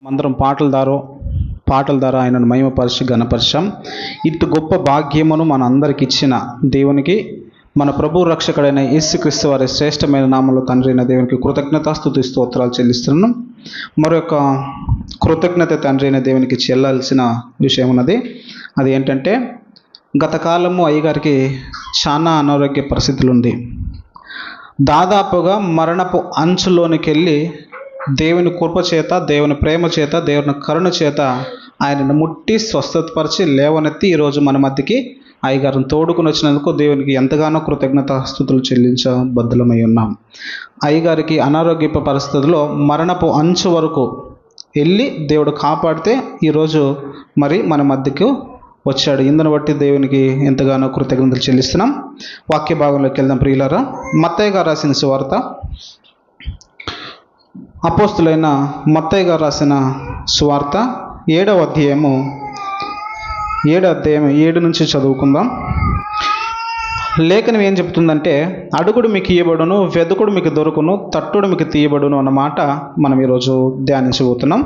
అందరం పాటల ద్వారా ఆయనను మహిమపరిచి ఘనపరిచాం. ఇటు గొప్ప భాగ్యమును మన అందరికి ఇచ్చిన దేవునికి, మన ప్రభు రక్షకుడైన యేసుక్రీస్తు వారి శ్రేష్టమైన నామంలో తండ్రి అయిన దేవునికి కృతజ్ఞతాస్తుతి స్తోత్రాలు చెల్లిస్తున్నాం. మరొక కృతజ్ఞత తండ్రి అయిన దేవునికి చెల్లాల్సిన విషయం ఉన్నది. అది ఏంటంటే, గత కాలము అయ్యగారికి చాలా అనారోగ్య పరిస్థితులు ఉంది. దాదాపుగా మరణపు అంచులోనికి వెళ్ళి దేవుని కృప చేత, దేవుని ప్రేమ చేత, దేవుని కరుణ చేత ఆయనను ముట్టి స్వస్థతపరిచి లేవనెత్తి ఈరోజు మన మధ్యకి అయ్యగారిని తోడుకుని వచ్చినందుకు దేవునికి ఎంతగానో కృతజ్ఞతాస్తుతులు చెల్లించబద్ధులమై ఉన్నాం. అయ్యగారికి అనారోగ్య పరిస్థితుల్లో మరణపు అంచు వరకు వెళ్ళి దేవుడు కాపాడితే ఈరోజు మరి మన మధ్యకు వచ్చాడు. ఇందును బట్టి దేవునికి ఎంతగానో కృతజ్ఞతలు చెల్లిస్తున్నాం. వాక్య భాగంలోకి వెళ్దాం ప్రియులారా. మత్తయి గారు రాసిన సువార్త, అపోస్తులైన మత్తయి గారు రాసిన సువార్త 7వ అధ్యాయము 7 నుంచి చదువుకుందాం. లేఖనం ఏం చెప్తుందంటే, అడుగుడు మీకు ఇయ్యబడును, వెదుకుడు మీకు దొరుకును, తట్టుడు మీకు తీయబడును అన్న మాట మనం ఈరోజు ధ్యానించబోతున్నాం.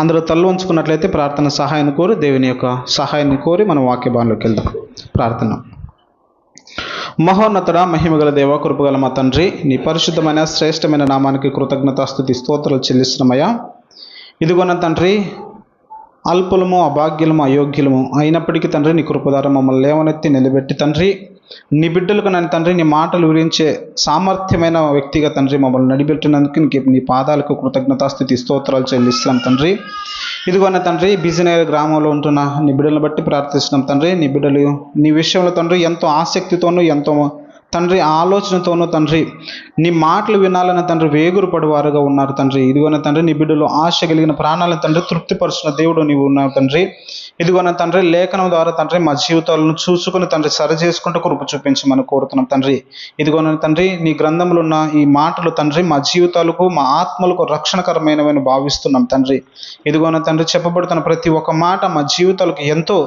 అందరూ తల్లు వంచుకున్నట్లయితే ప్రార్థన సహాయాన్ని కోరి, దేవుని యొక్క సహాయాన్ని కోరి మనం వాక్య భాగంలోకి వెళ్దాం. ప్రార్థన. మహోన్నతుడ, మహిమగల దేవ, కృపగల మా తండ్రి, నీ పరిశుద్ధమైన శ్రేష్టమైన నామానికి కృతజ్ఞతాస్తుతి స్తోత్రాలు చెల్లిస్తున్నామయ్యా. ఇదిగోన తండ్రి, అల్పులము, అభాగ్యులము, అయోగ్యులము అయినప్పటికీ తండ్రి నీ కృపదార మమ్మల్ని లేవనెత్తి నిలబెట్టి తండ్రి, నీ బిడ్డలకు నన్ను తండ్రి నీ మాటలు వివరించే సామర్థ్యమైన వ్యక్తిగా తండ్రి మమ్మల్ని నడిపెట్టినందుకు నీ పాదాలకు కృతజ్ఞతాస్తుతి స్తోత్రాలు చెల్లిస్తున్నాం తండ్రి. ఇదిగోన తండ్రి, బిజినగర్ గ్రామంలో ఉంటున్న నీ బిడ్డలను బట్టి ప్రార్థిస్తున్నాం తండ్రి. నీ బిడ్డలు నీ విషయంలో తండ్రి ఎంతో ఆసక్తితోనూ ఎంతో తండ్రి ఆలోచనతోనూ తండ్రి నీ మాటలు వినాలని తండ్రి వేగురు పడివారుగా ఉన్నారు తండ్రి. ఇదిగోన తండ్రి, నీ బిడ్డలు ఆశ కలిగిన ప్రాణాలను తండ్రి తృప్తిపరుచిన దేవుడు నీవు ఉన్నావు తండ్రి. ఇదిగోన తండ్రి, లేఖనం ద్వారా తండ్రి మా జీవితాలను చూసుకుని తండ్రి సరి చేసుకుంటూ కృప చూపించమని కోరుతున్నాం తండ్రి. ఇదిగోన తండ్రి, నీ గ్రంథంలో ఉన్న ఈ మాటలు తండ్రి మా జీవితాలకు, మా ఆత్మలకు రక్షణకరమైనవని భావిస్తున్నాం తండ్రి. ఇదిగోన తండ్రి, చెప్పబడుతున్న ప్రతి ఒక్క మాట మా జీవితాలకు ఎంతో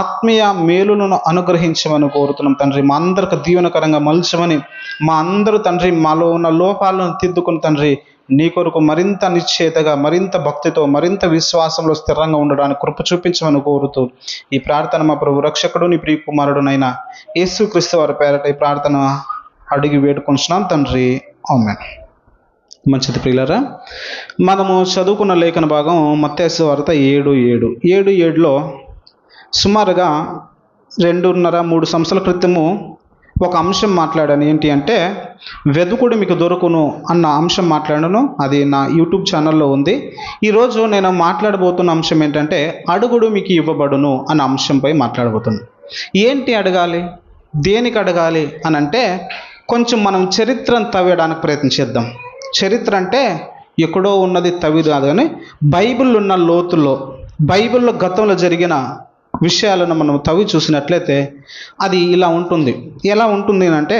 ఆత్మీయ మేలులను అనుగ్రహించమని కోరుతున్నాం తండ్రి. మా అందరికి దీవెనకరంగా మలచమని, మా అందరూ తండ్రి మాలో ఉన్న లోపాలను తిద్దుకుని తండ్రి నీ కొరకు మరింత నిశ్చయతగా, మరింత భక్తితో, మరింత విశ్వాసంలో స్థిరంగా ఉండడానికి కృప చూపించమని కోరుతూ ఈ ప్రార్థన మా ప్రభు రక్షకుడు నీ ప్రియ కుమారుడునైనా యేసుక్రీస్తు వారి పేరట ఈ ప్రార్థన అడిగి వేడుకొంచున్నాం తండ్రి. ఆమేన్. మంచిది ప్రియులారా, మనము చదువుకున్న లేఖన భాగం మత్తయి సువార్త 7:7లో సుమారుగా 2.5-3 సంవత్సరాల క్రితము ఒక అంశం మాట్లాడాను. ఏంటి అంటే, వెదుకుడు మీకు దొరుకును అన్న అంశం మాట్లాడాను. అది నా యూట్యూబ్ ఛానల్లో ఉంది. ఈరోజు నేను మాట్లాడబోతున్న అంశం ఏంటంటే, అడుగుడు మీకు ఇవ్వబడును అన్న అంశంపై మాట్లాడబోతున్నాను. ఏంటి అడగాలి, దేనికి అడగాలి అని అంటే, కొంచెం మనం చరిత్రను తవ్వేయడానికి ప్రయత్నించేద్దాం. చరిత్ర అంటే ఎక్కడో ఉన్నది తవ్విదు కాదు, కానీ బైబిల్లో ఉన్న లోతుల్లో, బైబిల్లో గతంలో జరిగిన విషయాలను మనం తవ్వి చూసినట్లయితే అది ఇలా ఉంటుంది. ఎలా ఉంటుంది అంటే,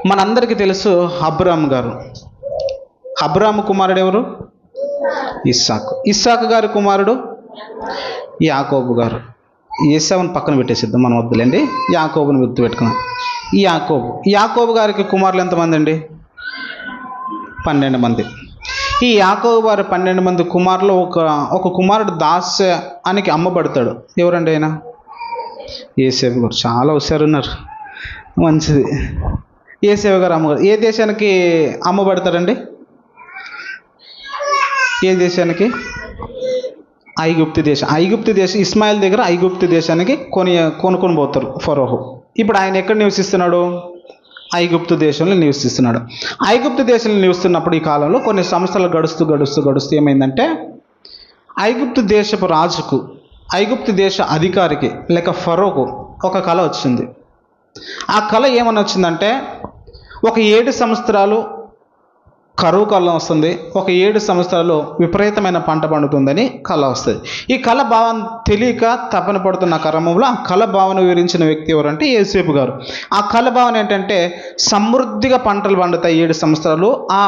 మనందరికీ తెలుసు అబ్రామ్ గారు. అబ్రామ్ కుమారుడు ఎవరు? ఇస్సాకు గారి కుమారుడు యాకోబు గారు. ఏసావుని పక్కన పెట్టేసిద్దాం, మనం వద్దులేండి, యాకోబుని గుర్తు పెట్టుకున్నాం. యాకోబు గారికి కుమారులు ఎంతమంది అండి? 12 మంది. ఈ యాకోబు వారి 12 మంది కుమారులు ఒక కుమారుడు దాస్యానికి అమ్మబడతాడు. ఎవరండి ఆయన? యేసేపు గారు. చాలా హుషారున్నారు, మంచిది. యేసేపు గారు అమ్మగారు ఏ దేశానికి అమ్మబడతాడండి? ఏ దేశానికి? ఐగుప్తు దేశం. ఇస్మాయిల్ దగ్గర ఐగుప్తు దేశానికి కొనుక్కొని పోతారు ఫరోహు. ఇప్పుడు ఆయన ఎక్కడ నివసిస్తున్నాడు? ఐగుప్తు దేశంలో నివసిస్తున్నాడు. ఐగుప్తు దేశంలో నివసిస్తున్నప్పుడు ఈ కాలంలో కొన్ని సంవత్సరాలు గడుస్తూ ఏమైందంటే, ఐగుప్తు దేశపు రాజుకు, ఐగుప్తు దేశ అధికారికి లేక ఫరోకు ఒక కళ వచ్చింది. ఆ కళ ఏమని వచ్చిందంటే, ఒక 7 సంవత్సరాలు కరువు కాలం వస్తుంది, ఒక 7 సంవత్సరాలు విపరీతమైన పంట పండుతుందని కళ వస్తుంది. ఈ కళ భావన తెలియక తపన పడుతున్న క్రమంలో ఆ కళ భావన వివరించిన వ్యక్తి ఎవరంటే యేసేపు గారు. ఆ కళ భావన ఏంటంటే, సమృద్ధిగా పంటలు పండుతాయి 7 సంవత్సరాలు. ఆ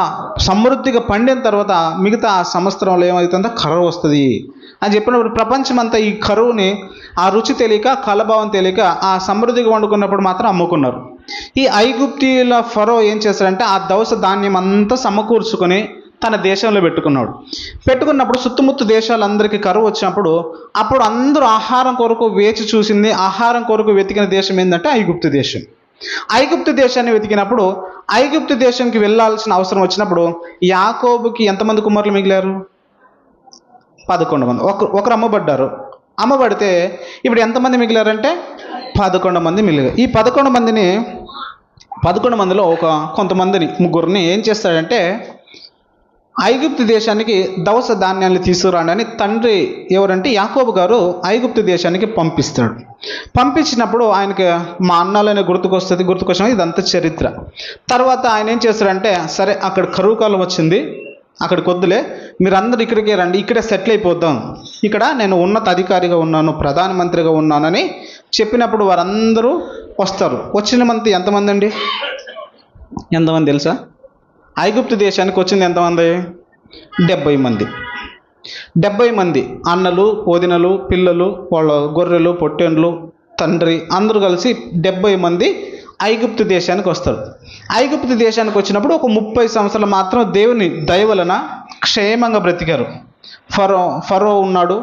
సమృద్ధిగా పండిన తర్వాత మిగతా ఆ సంవత్సరంలో ఏమవుతుందో కరువు వస్తుంది అని చెప్పినప్పుడు ప్రపంచమంతా ఈ కరువుని, ఆ రుచి తెలియక, కళభావం తెలియక ఆ సమృద్ధిగా వండుకున్నప్పుడు మాత్రం అమ్ముకున్నారు. ఈ ఐగుప్తీయుల ఫరో ఏం చేశాడంటే, ఆ దవస ధాన్యం అంతా సమకూర్చుకొని తన దేశంలో పెట్టుకున్నప్పుడు చుట్టుముట్టు దేశాలందరికీ కరువు వచ్చినప్పుడు అప్పుడు అందరూ ఆహారం కొరకు వేచి చూసింది, ఆహారం కొరకు వెతికిన దేశం ఏంటంటే ఐగుప్తు దేశం. ఐగుప్తు దేశాన్ని వెతికినప్పుడు ఐగుప్తు దేశానికి వెళ్ళాల్సిన అవసరం వచ్చినప్పుడు యాకోబుకి ఎంతమంది కుమారులు మిగిలారు? 11 మంది. ఒకరు అమ్మబడితే ఇప్పుడు ఎంతమంది మిగిలారంటే 11 మంది మిగిలారు. ఈ 11 మందిలో కొంతమందిని ముగ్గురిని ఏం చేస్తాడంటే ఐగుప్తు దేశానికి దవస ధాన్యాన్ని తీసుకురాడని తండ్రి ఎవరంటే యాకోబు గారు ఐగుప్తు దేశానికి పంపిస్తాడు. పంపించినప్పుడు ఆయనకి మా అన్నాలనే గుర్తుకొచ్చిన ఇదంతా చరిత్ర. తర్వాత ఆయన ఏం చేస్తాడంటే సరే అక్కడ కరువు కాలం వచ్చింది, అక్కడికి వద్దులే, మీరందరూ ఇక్కడికే రండి, ఇక్కడే సెటిల్ అయిపోద్దాం, ఇక్కడ నేను ఉన్నత అధికారిగా ఉన్నాను, ప్రధానమంత్రిగా ఉన్నానని చెప్పినప్పుడు వారందరూ వస్తారు. వచ్చిన మంది ఎంతమంది అండి? ఎంతమంది తెలుసా? ఐగుప్తు దేశానికి వచ్చింది ఎంతమంది? 70 మంది. 70 మంది అన్నలు, వదినలు, పిల్లలు, వాళ్ళ గొర్రెలు, పొట్టేండ్లు, తండ్రి అందరూ కలిసి 70 మంది ఐగుప్తు దేశానికి వస్తారు. ఐగుప్తు దేశానికి వచ్చినప్పుడు ఒక 30 సంవత్సరాలు మాత్రం దేవుని దయ వలన క్షేమంగా బ్రతికారు. ఫరో ఉన్నాడు,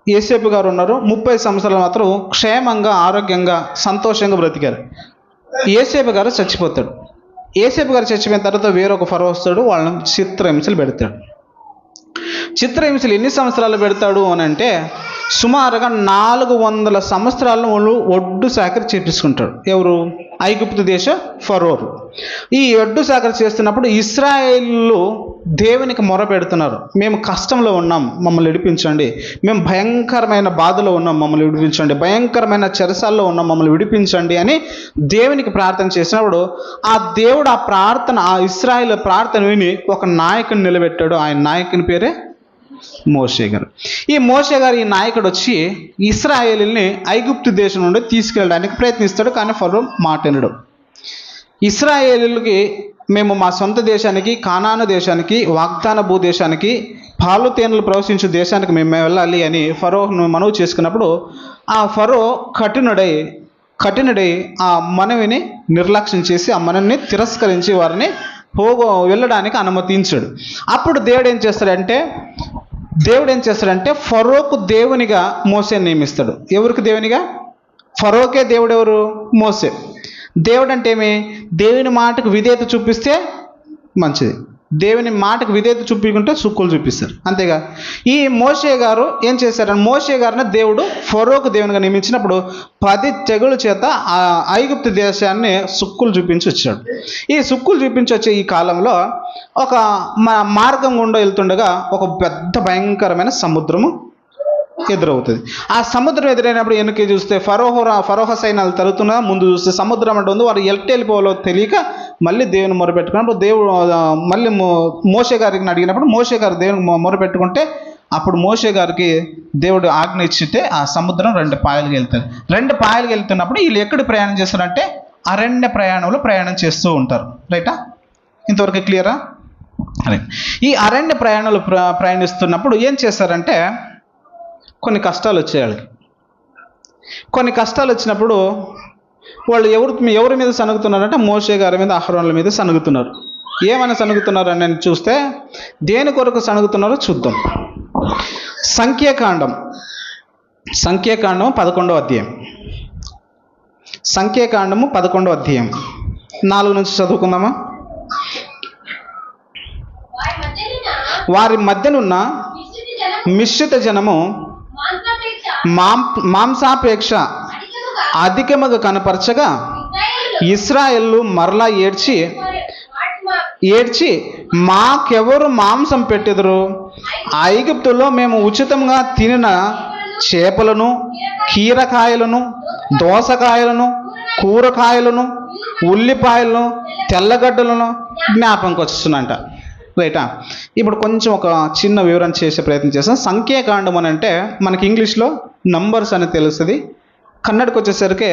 యోసేపు గారు ఉన్నారు. 30 సంవత్సరాలు మాత్రం క్షేమంగా, ఆరోగ్యంగా, సంతోషంగా బ్రతికారు. యోసేపు గారు చచ్చిపోతాడు. యోసేపు గారు చచ్చిపోయిన తర్వాత వేరొక ఫరో వస్తాడు, వాళ్ళని చిత్రహింసలు పెడతాడు. చిత్రహింసలు ఎన్ని సంవత్సరాలు పెడతాడు అని అంటే సుమారుగా 400 సంవత్సరాలను వాళ్ళు ఒడ్డు సాకరి చేపించుకుంటాడు. ఎవరు? ఐగుప్తు దేశ ఫరోలు. ఈ ఒడ్డు సాకరి చేస్తున్నప్పుడు ఇశ్రాయేలు దేవునికి మొర పెడుతున్నారు, మేము కష్టంలో ఉన్నాం, మమ్మల్ని విడిపించండి, మేము భయంకరమైన బాధలో ఉన్నాం, మమ్మల్ని విడిపించండి, భయంకరమైన చెరసాల్లో ఉన్నాం, మమ్మల్ని విడిపించండి అని దేవునికి ప్రార్థన చేసినప్పుడు ఆ దేవుడు ఆ ఇశ్రాయేలు ప్రార్థన విని ఒక నాయకుని నిలబెట్టాడు. ఆయన నాయకుని పేరే మోషే గారు. ఈ మోషే గారు, ఈ నాయకుడు వచ్చి ఇశ్రాయేలుని ఐగుప్తు దేశం నుండి తీసుకెళ్ళడానికి ప్రయత్నిస్తాడు. కానీ ఫరో మాట వినడు. ఇశ్రాయేలుకి మేము మా సొంత దేశానికి, కానాను దేశానికి, వాగ్దాన భూదేశానికి, పాలు తేనెలు ప్రవశించు దేశానికి మేము వెళ్ళాలి అని ఫరోను మనవి చేసుకున్నప్పుడు ఆ ఫరో కఠినుడై ఆ మనవిని నిర్లక్ష్యం చేసి ఆ మనవిని తిరస్కరించి వారిని వెళ్ళడానికి అనుమతించాడు. అప్పుడు దేవుడు ఏం చేస్తాడంటే ఫరోకు దేవునిగా మోసేని నియమిస్తాడు. ఎవరికి దేవునిగా? ఫరోకే దేవుడు. ఎవరు? మోసే. దేవుడు అంటే ఏమి? దేవుని మాటకు విధేయత చూపిస్తే మంచిది, దేవుని మాటకు విధేయత చూపించుకుంటే సుక్కులు చూపిస్తారు, అంతేగా. ఈ మోషే గారు ఏం చేశారంటే మోషే గారిని దేవుడు ఫరోకు దేవునిగా నియమించినప్పుడు 10 తెగుల చేత ఆ ఐగుప్తు దేశాన్ని సుక్కులు చూపించి వచ్చాడు. ఈ సుక్కులు చూపించి వచ్చే ఈ కాలంలో ఒక మార్గం గుండా వెళ్తుండగా ఒక పెద్ద భయంకరమైన సముద్రము ఎదురవుతుంది. ఆ సముద్రం ఎదురైనప్పుడు వెనక్కి చూస్తే ఫరోహ సైన్యాలు తరుగుతున్నా, ముందు చూస్తే సముద్రం అంటే ఉంది. వారు వెళ్ళిపోవాలో తెలియక మళ్ళీ దేవుని మొరపెట్టుకున్నప్పుడు దేవుడు మళ్ళీ మోషే గారికి అడిగినప్పుడు మోషే గారు దేవుని మొరపెట్టుకుంటే అప్పుడు మోషే గారికి దేవుడు ఆజ్ఞ ఇచ్చితే ఆ సముద్రం 2 పాయలుగా వెళ్తుంది. 2 పాయలుగా వెళ్తున్నప్పుడు వీళ్ళు ఎక్కడ ప్రయాణం చేస్తారంటే అరణ్య ప్రయాణంలో ప్రయాణం చేస్తూ ఉంటారు. రైటా? ఇంతవరకు క్లియరా? రైట్. ఈ అరణ్య ప్రయాణాలు ప్రయాణిస్తున్నప్పుడు ఏం చేస్తారంటే కొన్ని కష్టాలు వచ్చాయి వాళ్ళకి. కొన్ని కష్టాలు వచ్చినప్పుడు వాళ్ళు ఎవరి మీద సనుగుతున్నారంటే మోషే గారి మీద, అహరోనుల మీద సనుగుతున్నారు. ఏమైనా సనుగుతున్నారు అని చూస్తే దేని కొరకు సనుగుతున్నారో చూద్దాం. సంఖ్యాకాండం 11వ అధ్యాయం. సంఖ్యాకాండము 11వ అధ్యాయం 4 నుంచి చదువుకుందామా? వారి మధ్యనున్న మిశ్రిత జనము మాంసాపేక్ష అధికముగా కనపరచగా ఇశ్రాయేలు మరలా ఏడ్చి మాకెవరు మాంసం పెట్టెదరు? ఐగుప్తులో మేము ఉచితంగా తినిన చేపలను, కీరకాయలను, దోసకాయలను, కూరకాయలను, ఉల్లిపాయలను, తెల్లగడ్డలను జ్ఞాపకంకి వస్తుందంట. రైటా? ఇప్పుడు కొంచెం ఒక చిన్న వివరణ చేసే ప్రయత్నం చేస్తాం. సంఖ్యాకాండం అని అంటే మనకి ఇంగ్లీష్లో నంబర్స్ అని తెలుస్తుంది, కన్నడకు వచ్చేసరికి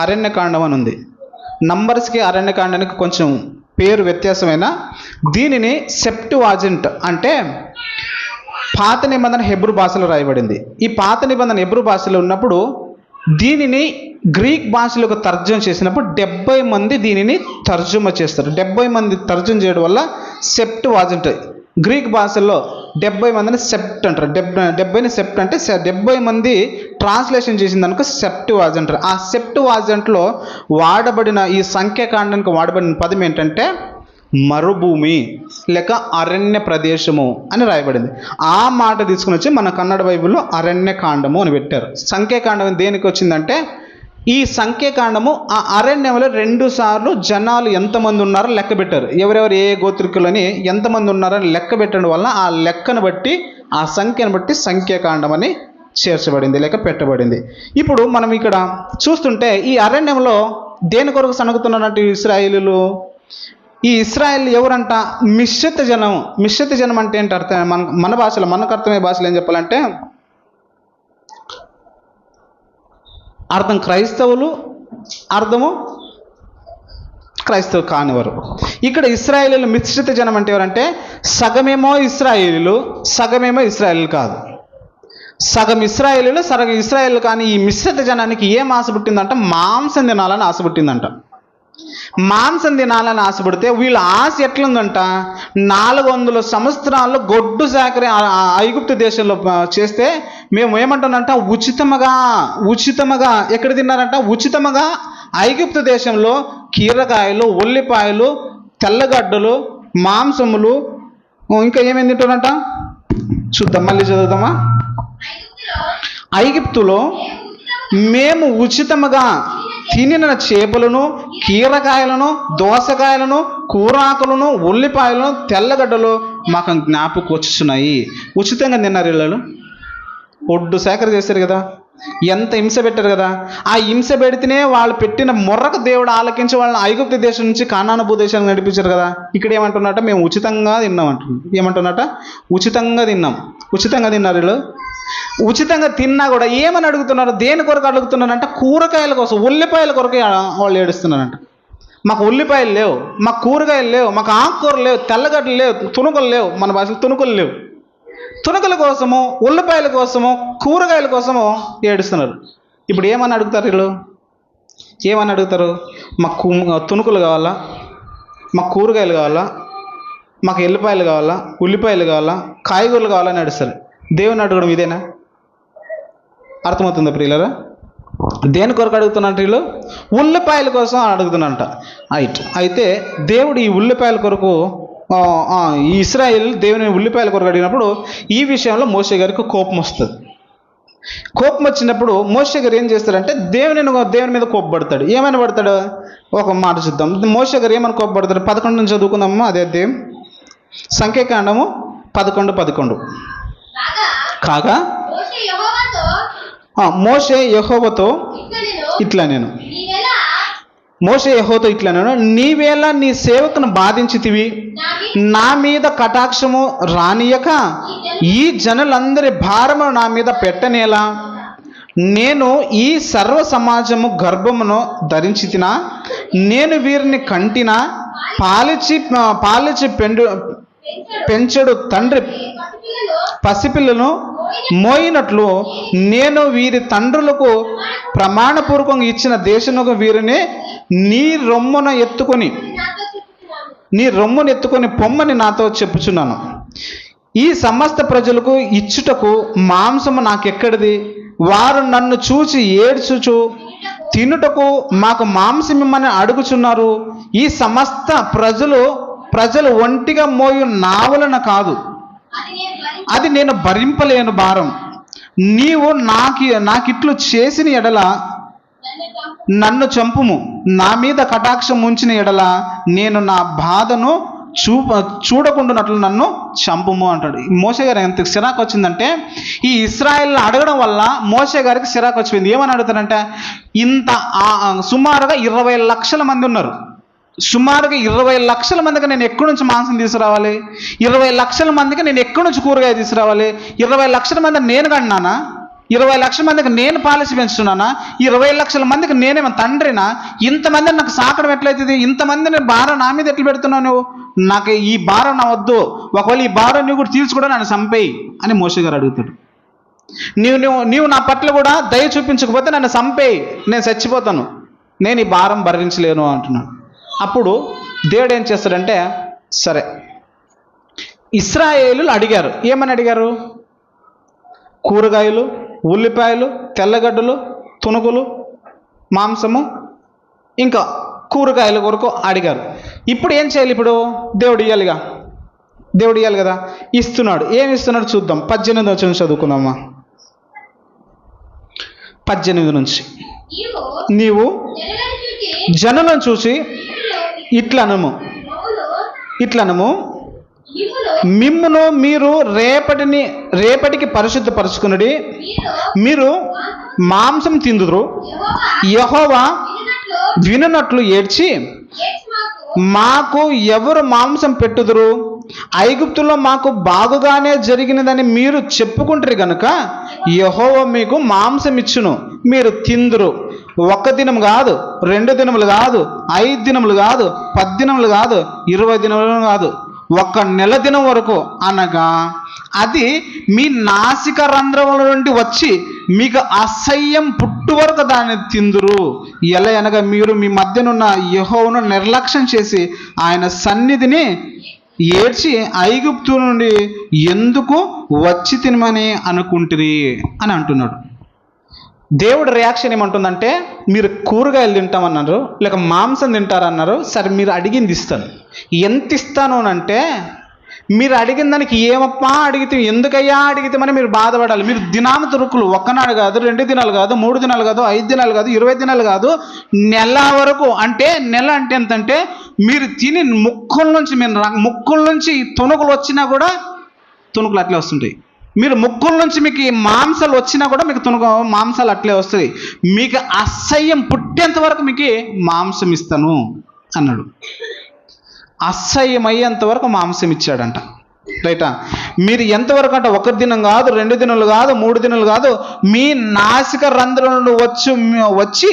అరణ్యకాండం అని ఉంది. నంబర్స్కి అరణ్యకాండానికి కొంచెం పేరు వ్యత్యాసమైన దీనిని సెప్టువాజింట్ అంటే పాత నిబంధన హెబ్రూ భాషలో రాయబడింది. ఈ పాత నిబంధన హెబ్రూ భాషలో ఉన్నప్పుడు దీనిని గ్రీక్ భాషలోకి తర్జుమా చేసినప్పుడు 70 మంది దీనిని తర్జుమా చేస్తారు. 70 మంది తర్జుమా చేయడం వల్ల సెప్ట్ వాజెంట్. గ్రీక్ భాషలో 70 మందిని సెప్ట్ అంటారు. 70ని సెప్ట్ అంటే 70 మంది ట్రాన్స్లేషన్ చేసిన దానికి సెప్ట్ వాజ్ అంటారు. ఆ సెప్ట్ వాజెంట్లో వాడబడిన ఈ సంఖ్యాకాండానికి వాడబడిన పదం ఏంటంటే మరుభూమి లేక అరణ్య ప్రదేశము అని రాయబడింది. ఆ మాట తీసుకుని వచ్చి మన కన్నడ బైబిల్లో అరణ్యకాండము అని పెట్టారు. సంఖ్యాకాండం దేనికి వచ్చిందంటే ఈ సంఖ్యాకాండము ఆ అరణ్యంలో 2 సార్లు జనాలు ఎంతమంది ఉన్నారో లెక్క పెట్టారు. ఎవరెవరు ఏ గోత్రికులని ఎంతమంది ఉన్నారని లెక్క పెట్టడం వల్ల ఆ లెక్కను బట్టి ఆ సంఖ్యను బట్టి సంఖ్యాకాండం అని చేర్చబడింది లేక పెట్టబడింది. ఇప్పుడు మనం ఇక్కడ చూస్తుంటే ఈ అరణ్యంలో దేని కొరకు సనుగుతున్నారంటే ఇశ్రాయేలీలు, ఈ ఇశ్రాయేల్ ఎవరంట? మిశ్రిత జనం. మిశ్రిత జనం అంటే ఏంటి అర్థం? మన భాషలో మనకు అర్థమయ్యే భాషలో ఏం చెప్పాలంటే అర్థం క్రైస్తవులు, అర్థము క్రైస్తవు కానివారు. ఇక్కడ ఇశ్రాయేలీలు మిశ్రిత జనం అంటే ఎవరంటే సగమేమో ఇశ్రాయేలీలు, సగమేమో ఇశ్రాయేలీలు కాదు. సగం ఇశ్రాయేలీలు, సగం ఇశ్రాయేలీలు. కానీ ఈ మిశ్రిత జనానికి ఏం ఆశ పుట్టిందంట? మాంసం తినాలని ఆశ పుట్టిందంట. మాంసం తినాలని ఆశపడితే వీళ్ళ ఆశ ఎట్లుందంట? 400 సంవత్సరాల్లో గొడ్డు సాకరి ఐగుప్తు దేశంలో చేస్తే మేము ఏమంటానంట ఉచితముగా ఎక్కడ తిన్నారంట? ఉచితముగా ఐగుప్తు దేశంలో కీరకాయలు, ఉల్లిపాయలు, తెల్లగడ్డలు, మాంసములు, ఇంకా ఏమేమి తింటారంట చూద్దాం, మళ్ళీ చదువుదామా. ఐగుప్తులో మేము ఉచితముగా తినిన చేపలను, కీరకాయలను, దోసకాయలను, కూరాకులను, ఉల్లిపాయలను, తెల్లగడ్డలు మాకు జ్ఞాపకం వచ్చున్నాయి. ఉచితంగా తిన్నారు వీళ్ళు. ఒడ్డు సేకరణ చేశారు కదా, ఎంత హింస పెట్టారు కదా. ఆ హింస పెడితేనే వాళ్ళు పెట్టిన మొర్రకు దేవుడు ఆలకించి వాళ్ళని ఐగుప్తు దేశం నుంచి కానాను భూదేశానికి నడిపించారు కదా. ఇక్కడ ఏమంటున్నట్ట? మేము ఉచితంగా తిన్నాం అంటున్నాం. ఏమంటున్నట్ట? ఉచితంగా తిన్నాం. ఉచితంగా తిన్నారు వీళ్ళు. ఉచితంగా తిన్నా కూడా ఏమని అడుగుతున్నారు? దేని కొరకు అడుగుతున్నారంట? కూరగాయల కోసం, ఉల్లిపాయల కొరకు వాళ్ళు ఏడుస్తున్నారంట. మాకు ఉల్లిపాయలు లేవు, మాకు కూరగాయలు లేవు, మాకు ఆకుకూరలు లేవు, తెల్లగడ్డలు లేవు, తుణుకులు లేవు. మన భాషలో తుణుకులు లేవు. తుణుకుల కోసము, ఉల్లిపాయల కోసము, కూరగాయల కోసము ఏడుస్తున్నారు. ఇప్పుడు ఏమని అడుగుతారు వీళ్ళు? ఏమని అడుగుతారు? మాకు తుణుకులు కావాలా, మాకు కూరగాయలు కావాలా, మాకు ఎల్లిపాయలు కావాలా, ఉల్లిపాయలు కావాలా, కాయగూరలు కావాలని అడుస్తారు. దేవుని అడగడం ఇదేనా? అర్థమవుతుందా ప్రియులారా? దేని కొరకు అడుగుతున్నట్టు వీళ్ళు? ఉల్లిపాయల కోసం అడుగుతున్నట్ట. అయితే దేవుడు ఈ ఉల్లిపాయల కొరకు, ఈ ఇశ్రాయేల్ దేవుని ఉల్లిపాయల కొరకు అడిగినప్పుడు ఈ విషయంలో మోషే గారికి కోపం వస్తుంది. కోపం వచ్చినప్పుడు మోషే గారు ఏం చేస్తారంటే దేవుని మీద కోపపడతాడు. ఏమైనా పడతాడు? ఒక మాట చూద్దాం. మోషే గారు ఏమైనా కోపపడతాడు? 11 నుంచి చదువుకుందామా. అదే అధ్యాయం, సంఖ్యాకాండము 11:11. కాగా మోషే యెహోవాతో ఇట్లా నేను నీవేళ నీ సేవకును బాధించితివి, నా మీద కటాక్షము రానియక ఈ జనులందరి భారము నా మీద పెట్టనేలా? నేను ఈ సర్వ సమాజము గర్భమును ధరించితినా? నేను వీరిని కంటినా? పాలిచి పెంచడు తండ్రి పసిపిల్లను మోయినట్లు నేను వీరి తండ్రులకు ప్రమాణపూర్వకంగా ఇచ్చిన దేశముకు వీరిని నీ రొమ్మును ఎత్తుకొని పొమ్మని నాతో చెప్పుచున్నాను. ఈ సమస్త ప్రజలకు ఇచ్చుటకు మాంసము నాకెక్కడిది? వారు నన్ను చూచి ఏడ్చుచు తినుటకు మాకు మాంసం ఇమ్మని అడుగుచున్నారు. ఈ సమస్త ప్రజలు ఒంటిగా మోయు నావలన కాదు, అది నేను భరింపలేను భారం. నీవు నాకిట్లు చేసిన ఎడల నన్ను చంపుము, నా మీద కటాక్షం ఉంచిన ఎడల నేను నా బాధను చూడకుండానట్లు నన్ను చంపుము అంటాడు. మోషే గారు ఎంత సిరాకు వచ్చిందంటే, ఈ ఇశ్రాయేల్ని అడగడం వల్ల మోషే గారికి సిరాకు వచ్చింది. ఏమని అడుగుతారంటే, ఇంత సుమారుగా 20 లక్షల మంది ఉన్నారు. సుమారుగా 20 లక్షల మందికి నేను ఎక్కడి నుంచి మాంసం తీసుకురావాలి? 20 లక్షల మందికి నేను ఎక్కడి నుంచి కూరగాయ తీసుకురావాలి? 20 లక్షల మందిని నేను కన్నానా? 20 లక్షల మందికి నేను పాలసీ పెంచుతున్నానా? 20 లక్షల మందికి నేనేమో తండ్రినా? ఇంతమందిని నాకు సాకడం ఎట్లయితుంది? ఇంతమందిని భారం నా మీద ఎట్లా పెడుతున్నావు నువ్వు? నాకు ఈ భారం నా వద్దు, ఒకవేళ ఈ భారం నువ్వు కూడా తీర్చుకోవడం నన్ను చంపేయి అని మోషే గారు అడుగుతాడు. నీవు నా పట్ల కూడా దయ చూపించకపోతే నన్ను చంపేయి, నేను చచ్చిపోతాను, నేను ఈ భారం భరించలేను అంటున్నాడు. అప్పుడు దేవుడు ఏం చేస్తాడంటే, సరే, ఇశ్రాయేలులు అడిగారు. ఏమని అడిగారు? కూరగాయలు, ఉల్లిపాయలు, తెల్లగడ్డలు, తునుగులు, మాంసము, ఇంకా కూరగాయల కొరకు అడిగారు. ఇప్పుడు ఏం చేయాలి? ఇప్పుడు దేవుడు ఇవ్వాలి కదా. ఇస్తున్నాడు. ఏమి ఇస్తున్నాడు చూద్దాం. 18 వచనం చదువుకుందామా. 18 నుంచి, నీవు జనులను చూసి ఇట్లనము, మిమ్మును మీరు రేపటికి పరిశుద్ధపరచుకునుడి, మీరు మాంసం తిందురు, యెహోవా వినునట్లు ఏడ్చి, మాకు ఎవరు మాంసం పెట్టుదురు? ఐగుప్తులో మాకు బాగుగానే జరిగినదని మీరు చెప్పుకుంటారు గనుక యెహోవా మీకు మాంసం ఇచ్చును, మీరు తిందురు. 1 దినం కాదు, 2 దినములు కాదు, 5 దినములు కాదు, 10 దినములు కాదు, 20 దినములు కాదు, 1 నెల దినం వరకు, అనగా అది మీ నాసిక రంధ్రముల నుండి వచ్చి మీకు అసహ్యం పుట్టు వరకు దాన్ని తిందురు. ఎలా అనగా మీరు మీ మధ్యనున్న యెహోవాను నిర్లక్ష్యం చేసి ఆయన సన్నిధిని ఏడ్చి ఐగుప్తు నుండి ఎందుకు వచ్చి తినమని అనుకుంటురి అని అంటున్నాడు. దేవుడి రియాక్షన్ ఏమంటుందంటే, మీరు కూరగాయలు తింటామన్నారు, లేక మాంసం తింటారన్నారు, సరే మీరు అడిగింది ఇస్తాను. ఎంత ఇస్తాను అంటే, మీరు అడిగిన దానికి ఏమప్పా అడిగితే, ఎందుకయ్యా అడిగితేమని మీరు బాధపడాలి. మీరు దినామ తురుకులు, 1 నాడు కాదు, 2 దినాలు కాదు, 3 దినాలు కాదు, 5 దినాలు కాదు, 20 దినాలు కాదు, నెల వరకు. అంటే నెల అంటే ఎంతంటే, మీరు తిని ముక్కుల నుంచి తుణుకులు వచ్చినా కూడా, తుణుకులు అట్లే వస్తుంటాయి. మీరు ముక్కుల నుంచి మీకు మాంసాలు వచ్చినా కూడా మీకు మాంసాలు అట్లే వస్తాయి. మీకు అసహ్యం పుట్టేంత వరకు మీకు మాంసం ఇస్తాను అన్నాడు. అసహ్యం అయ్యేంత వరకు మాంసం ఇచ్చాడంట. రైటా? మీరు ఎంతవరకు అంటే 1 దినం కాదు, 2 దినాలు కాదు, 3 దినాలు కాదు, మీ నాసిక రంధ్రం నుండి వచ్చి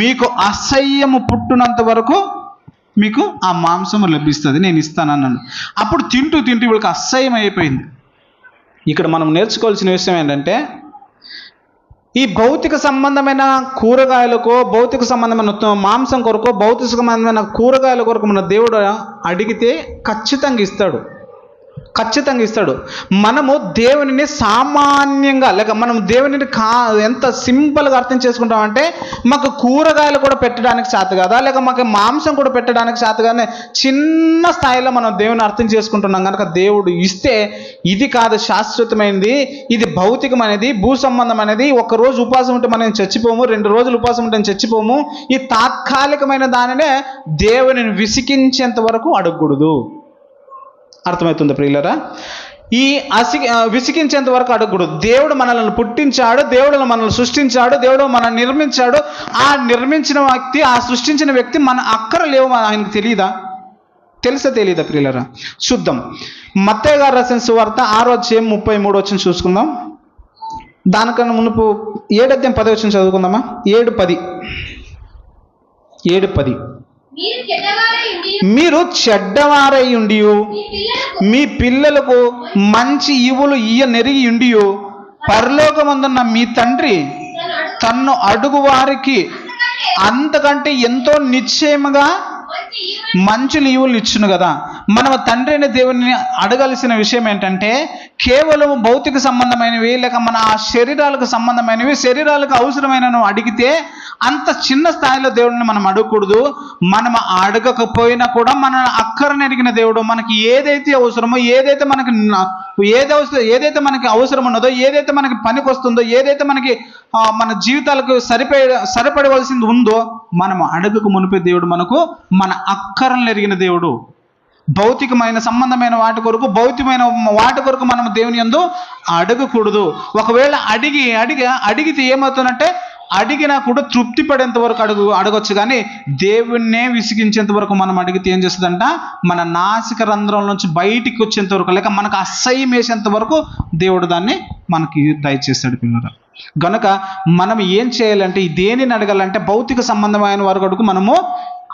మీకు అసహ్యము పుట్టినంత వరకు మీకు ఆ మాంసము లభిస్తుంది, నేను ఇస్తానన్నాను. అప్పుడు తింటూ వీళ్ళకి అసహ్యం అయిపోయింది. ఇక్కడ మనం నేర్చుకోవాల్సిన విషయం ఏంటంటే, ఈ భౌతిక సంబంధమైన కూరగాయలకు, భౌతిక సంబంధమైన మాంసం కొరకు, భౌతిక సంబంధమైన కూరగాయల కొరకు మన దేవుడు అడిగితే ఖచ్చితంగా ఇస్తాడు. మనము దేవునిని సామాన్యంగా, లేక మనం దేవునిని ఎంత సింపుల్గా అర్థం చేసుకుంటామంటే, మాకు కూరగాయలు కూడా పెట్టడానికి చేత కదా, లేక మాకు మాంసం కూడా పెట్టడానికి చేత కానీ చిన్న స్థాయిలో మనం దేవుని అర్థం చేసుకుంటున్నాం కనుక దేవుడు ఇస్తే ఇది కాదు శాశ్వతమైనది, ఇది భౌతికమైనది, భూ సంబంధమైనది. 1 రోజు ఉపవాసం ఉంటే మనం చచ్చిపోము, 2 రోజులు ఉపవాసం ఉంటే చచ్చిపోము. ఈ తాత్కాలికమైన దానినే దేవునిని విసిగించేంత వరకు అడగకూడదు. అర్థమవుతుంది ప్రియులరా? ఈ విసిగించేంత వరకు అడగకూడదు. దేవుడు మనల్ని పుట్టించాడు, దేవుడు మనల్ని సృష్టించాడు, దేవుడు మనల్ని నిర్మించాడు. ఆ నిర్మించిన వ్యక్తి, ఆ సృష్టించిన వ్యక్తి మన అక్కరలేవు ఆయనకు తెలియదా ప్రియులరా? చూద్దాం. మత్తయి గారు రాసిన సువార్త 6వ అధ్యాయం 33వ వచనం చూసుకుందాం. దానికన్నా మునుపు 7వ అధ్యాయం 10వ వచనం చదువుకుందామా. 7:10 మీరు చెడ్డవారై ఉండి మీ పిల్లలకు మంచి ఈవులు నెరిగి ఉండి పరలోకమందున్న మీ తండ్రి తన్ను అడుగు వారికి అంతకంటే ఎంతో నిశ్చయముగా మంచి ఈవులు ఇచ్చును కదా. మనం తండ్రి అనే దేవుని అడగాల్సిన విషయం ఏంటంటే, కేవలం భౌతిక సంబంధమైనవి, లేక మన శరీరాలకు సంబంధమైనవి, శరీరాలకు అవసరమైనవి అడిగితే అంత చిన్న స్థాయిలో దేవుడిని మనం అడగకూడదు. మనం అడగకపోయినా కూడా మన అక్కరని అడిగిన దేవుడు మనకి ఏదైతే అవసరమో, ఏదైతే మనకి అవసరం ఉన్నదో, ఏదైతే మనకి పనికి వస్తుందో, ఏదైతే మనకి మన జీవితాలకు సరిపడవలసింది ఉందో, మనం అడగక మునిపే దేవుడు మనకు మన అక్కరలను ఎరిగిన దేవుడు. భౌతికమైన సంబంధమైన వాటి కొరకు, భౌతికమైన వాటి కొరకు మనం దేవుని యందు అడగకూడదు. ఒకవేళ అడిగితే ఏమవుతుందంటే, అడిగినా కూడా తృప్తి పడేంత వరకు అడగొచ్చు, కానీ దేవుణ్ణే విసిగించేంత వరకు మనం అడిగితే ఏం చేస్తుందంట, మన నాసిక రంధ్రం నుంచి బయటికి వచ్చేంత వరకు, లేక మనకు అసహ్యం వేసేంత వరకు దేవుడు దాన్ని మనకి దయచేస్తాడు పిల్లలు. గనుక మనం ఏం చేయాలంటే, దేనిని అడగాలంటే భౌతిక సంబంధమైన వారి కొరకు మనము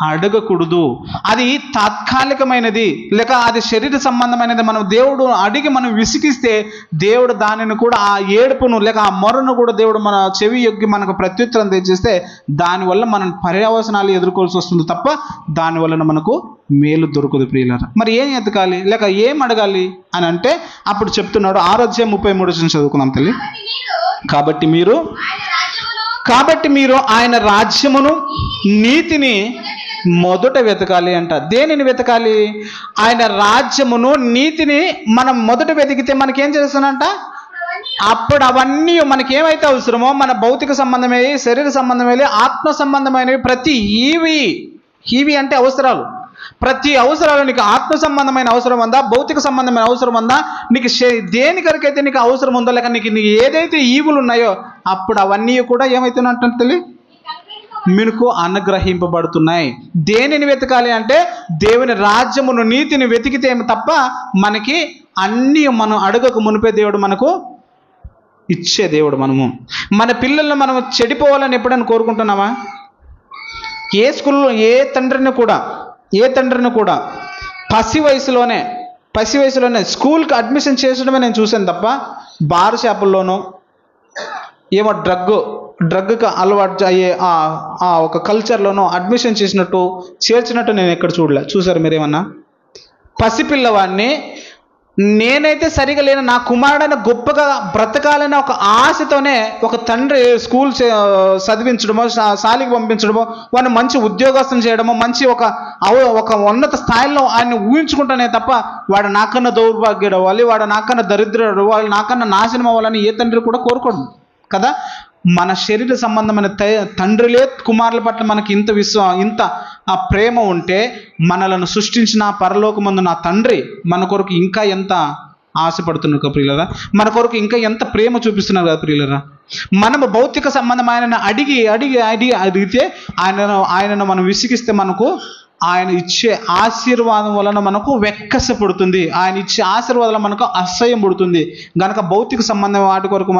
అడగకూడదు. అది తాత్కాలికమైనది, లేక అది శరీర సంబంధమైనది. మనం దేవుడు అడిగి మనం విసిగిస్తే దేవుడు దానిని కూడా, ఆ ఏడుపును లేక ఆ మొరను కూడా దేవుడు మన చెవి యొగ్గి మనకు ప్రత్యుత్తరం తెచ్చిస్తే దానివల్ల మనం పర్యవసనాలు ఎదుర్కోవాల్సి వస్తుంది తప్ప దానివల్ల మనకు మేలు దొరకదు ప్రియులారా. మరి ఏం ఎతకాలి లేక ఏం అడగాలి అని అంటే అప్పుడు చెప్తున్నాడు. 6:33 చదువుకుందాం తల్లి. కాబట్టి మీరు ఆయన రాజ్యమును నీతిని మొదట వెతకాలి అంట. దేనిని వెతకాలి? ఆయన రాజ్యమును నీతిని మనం మొదట వెతికితే మనకేం చేస్తానంట? అప్పుడు అవన్నీ మనకేమైతే అవసరమో, మన భౌతిక సంబంధమైనవి, శరీర సంబంధమైనవి, ఆత్మ సంబంధమైనవి, ప్రతి ఈవి అంటే అవసరాలు, ప్రతి అవసరాలు నీకు ఆత్మ సంబంధమైన అవసరం ఉందా, భౌతిక సంబంధమైన అవసరం ఉందా, నీకు దేని కొరకైతే నీకు అవసరం ఉందో, లేక నీకు ఏదైతే ఈవులు ఉన్నాయో అప్పుడు అవన్నీ కూడా ఏమవుతున్నట్టు తెలియ మీకు అనుగ్రహింపబడుతున్నాయి. దేనిని వెతకాలి అంటే దేవుని రాజ్యమును నీతిని వెతికితే తప్ప మనకి అన్నీ మనం అడగక మునిపే దేవుడు మనకు ఇచ్చే దేవుడు. మన పిల్లలను మనం చెడిపోవాలని ఎప్పుడైనా కోరుకుంటున్నామా? ఏ స్కూల్లో ఏ తండ్రిని కూడా పసి వయసులోనే స్కూల్కి అడ్మిషన్ చేసడమే నేను చూశాను తప్ప బార్ షాపుల్లోనూ ఏమో డ్రగ్కి అలవాటు అయ్యే ఆ ఒక కల్చర్లోనూ అడ్మిషన్ చేర్చినట్టు నేను ఎక్కడ చూసారు మీరేమన్నా? పసిపిల్లవాడిని నేనైతే సరిగా లేను, నా కుమారుడైన గొప్పగా బ్రతకాలనే ఒక ఆశతోనే ఒక తండ్రి స్కూల్ చదివించడమో, శాలికి పంపించడమో, వాడిని మంచి ఉద్యోగస్తులు చేయడమో, మంచి ఒక ఉన్నత స్థాయిలో ఆయన్ని ఊహించుకుంటానే తప్ప వాడు నాకన్నా దౌర్భాగ్యుడు అవ్వాలి, వాడు నాకన్నా దరిద్రుడు, వాళ్ళు నాకన్నా నాశనం అవ్వాలని ఏ తండ్రి కూడా కోరుకోడు కదా. మన శరీర సంబంధమైన తండ్రులే కుమారుల పట్ల మనకి ఇంత ప్రేమ ఉంటే మనలను సృష్టించిన పరలోకమందు నా తండ్రి మన కొరకు ఇంకా ఎంత ఆశపడుతున్నారు కదా ప్రియులరా, మన కొరకు ఇంకా ఎంత ప్రేమ చూపిస్తున్నారు కదా ప్రియులరా. మనము భౌతిక సంబంధమైన అడిగితే ఆయనను మనం విసిగిస్తే మనకు ఆయన ఇచ్చే ఆశీర్వాదం వలన మనకు వెక్కసపడుతుంది, ఆయన ఇచ్చే ఆశీర్వాదం మనకు అసహ్యం పడుతుంది. గనక భౌతిక సంబంధం వాటి కొరకు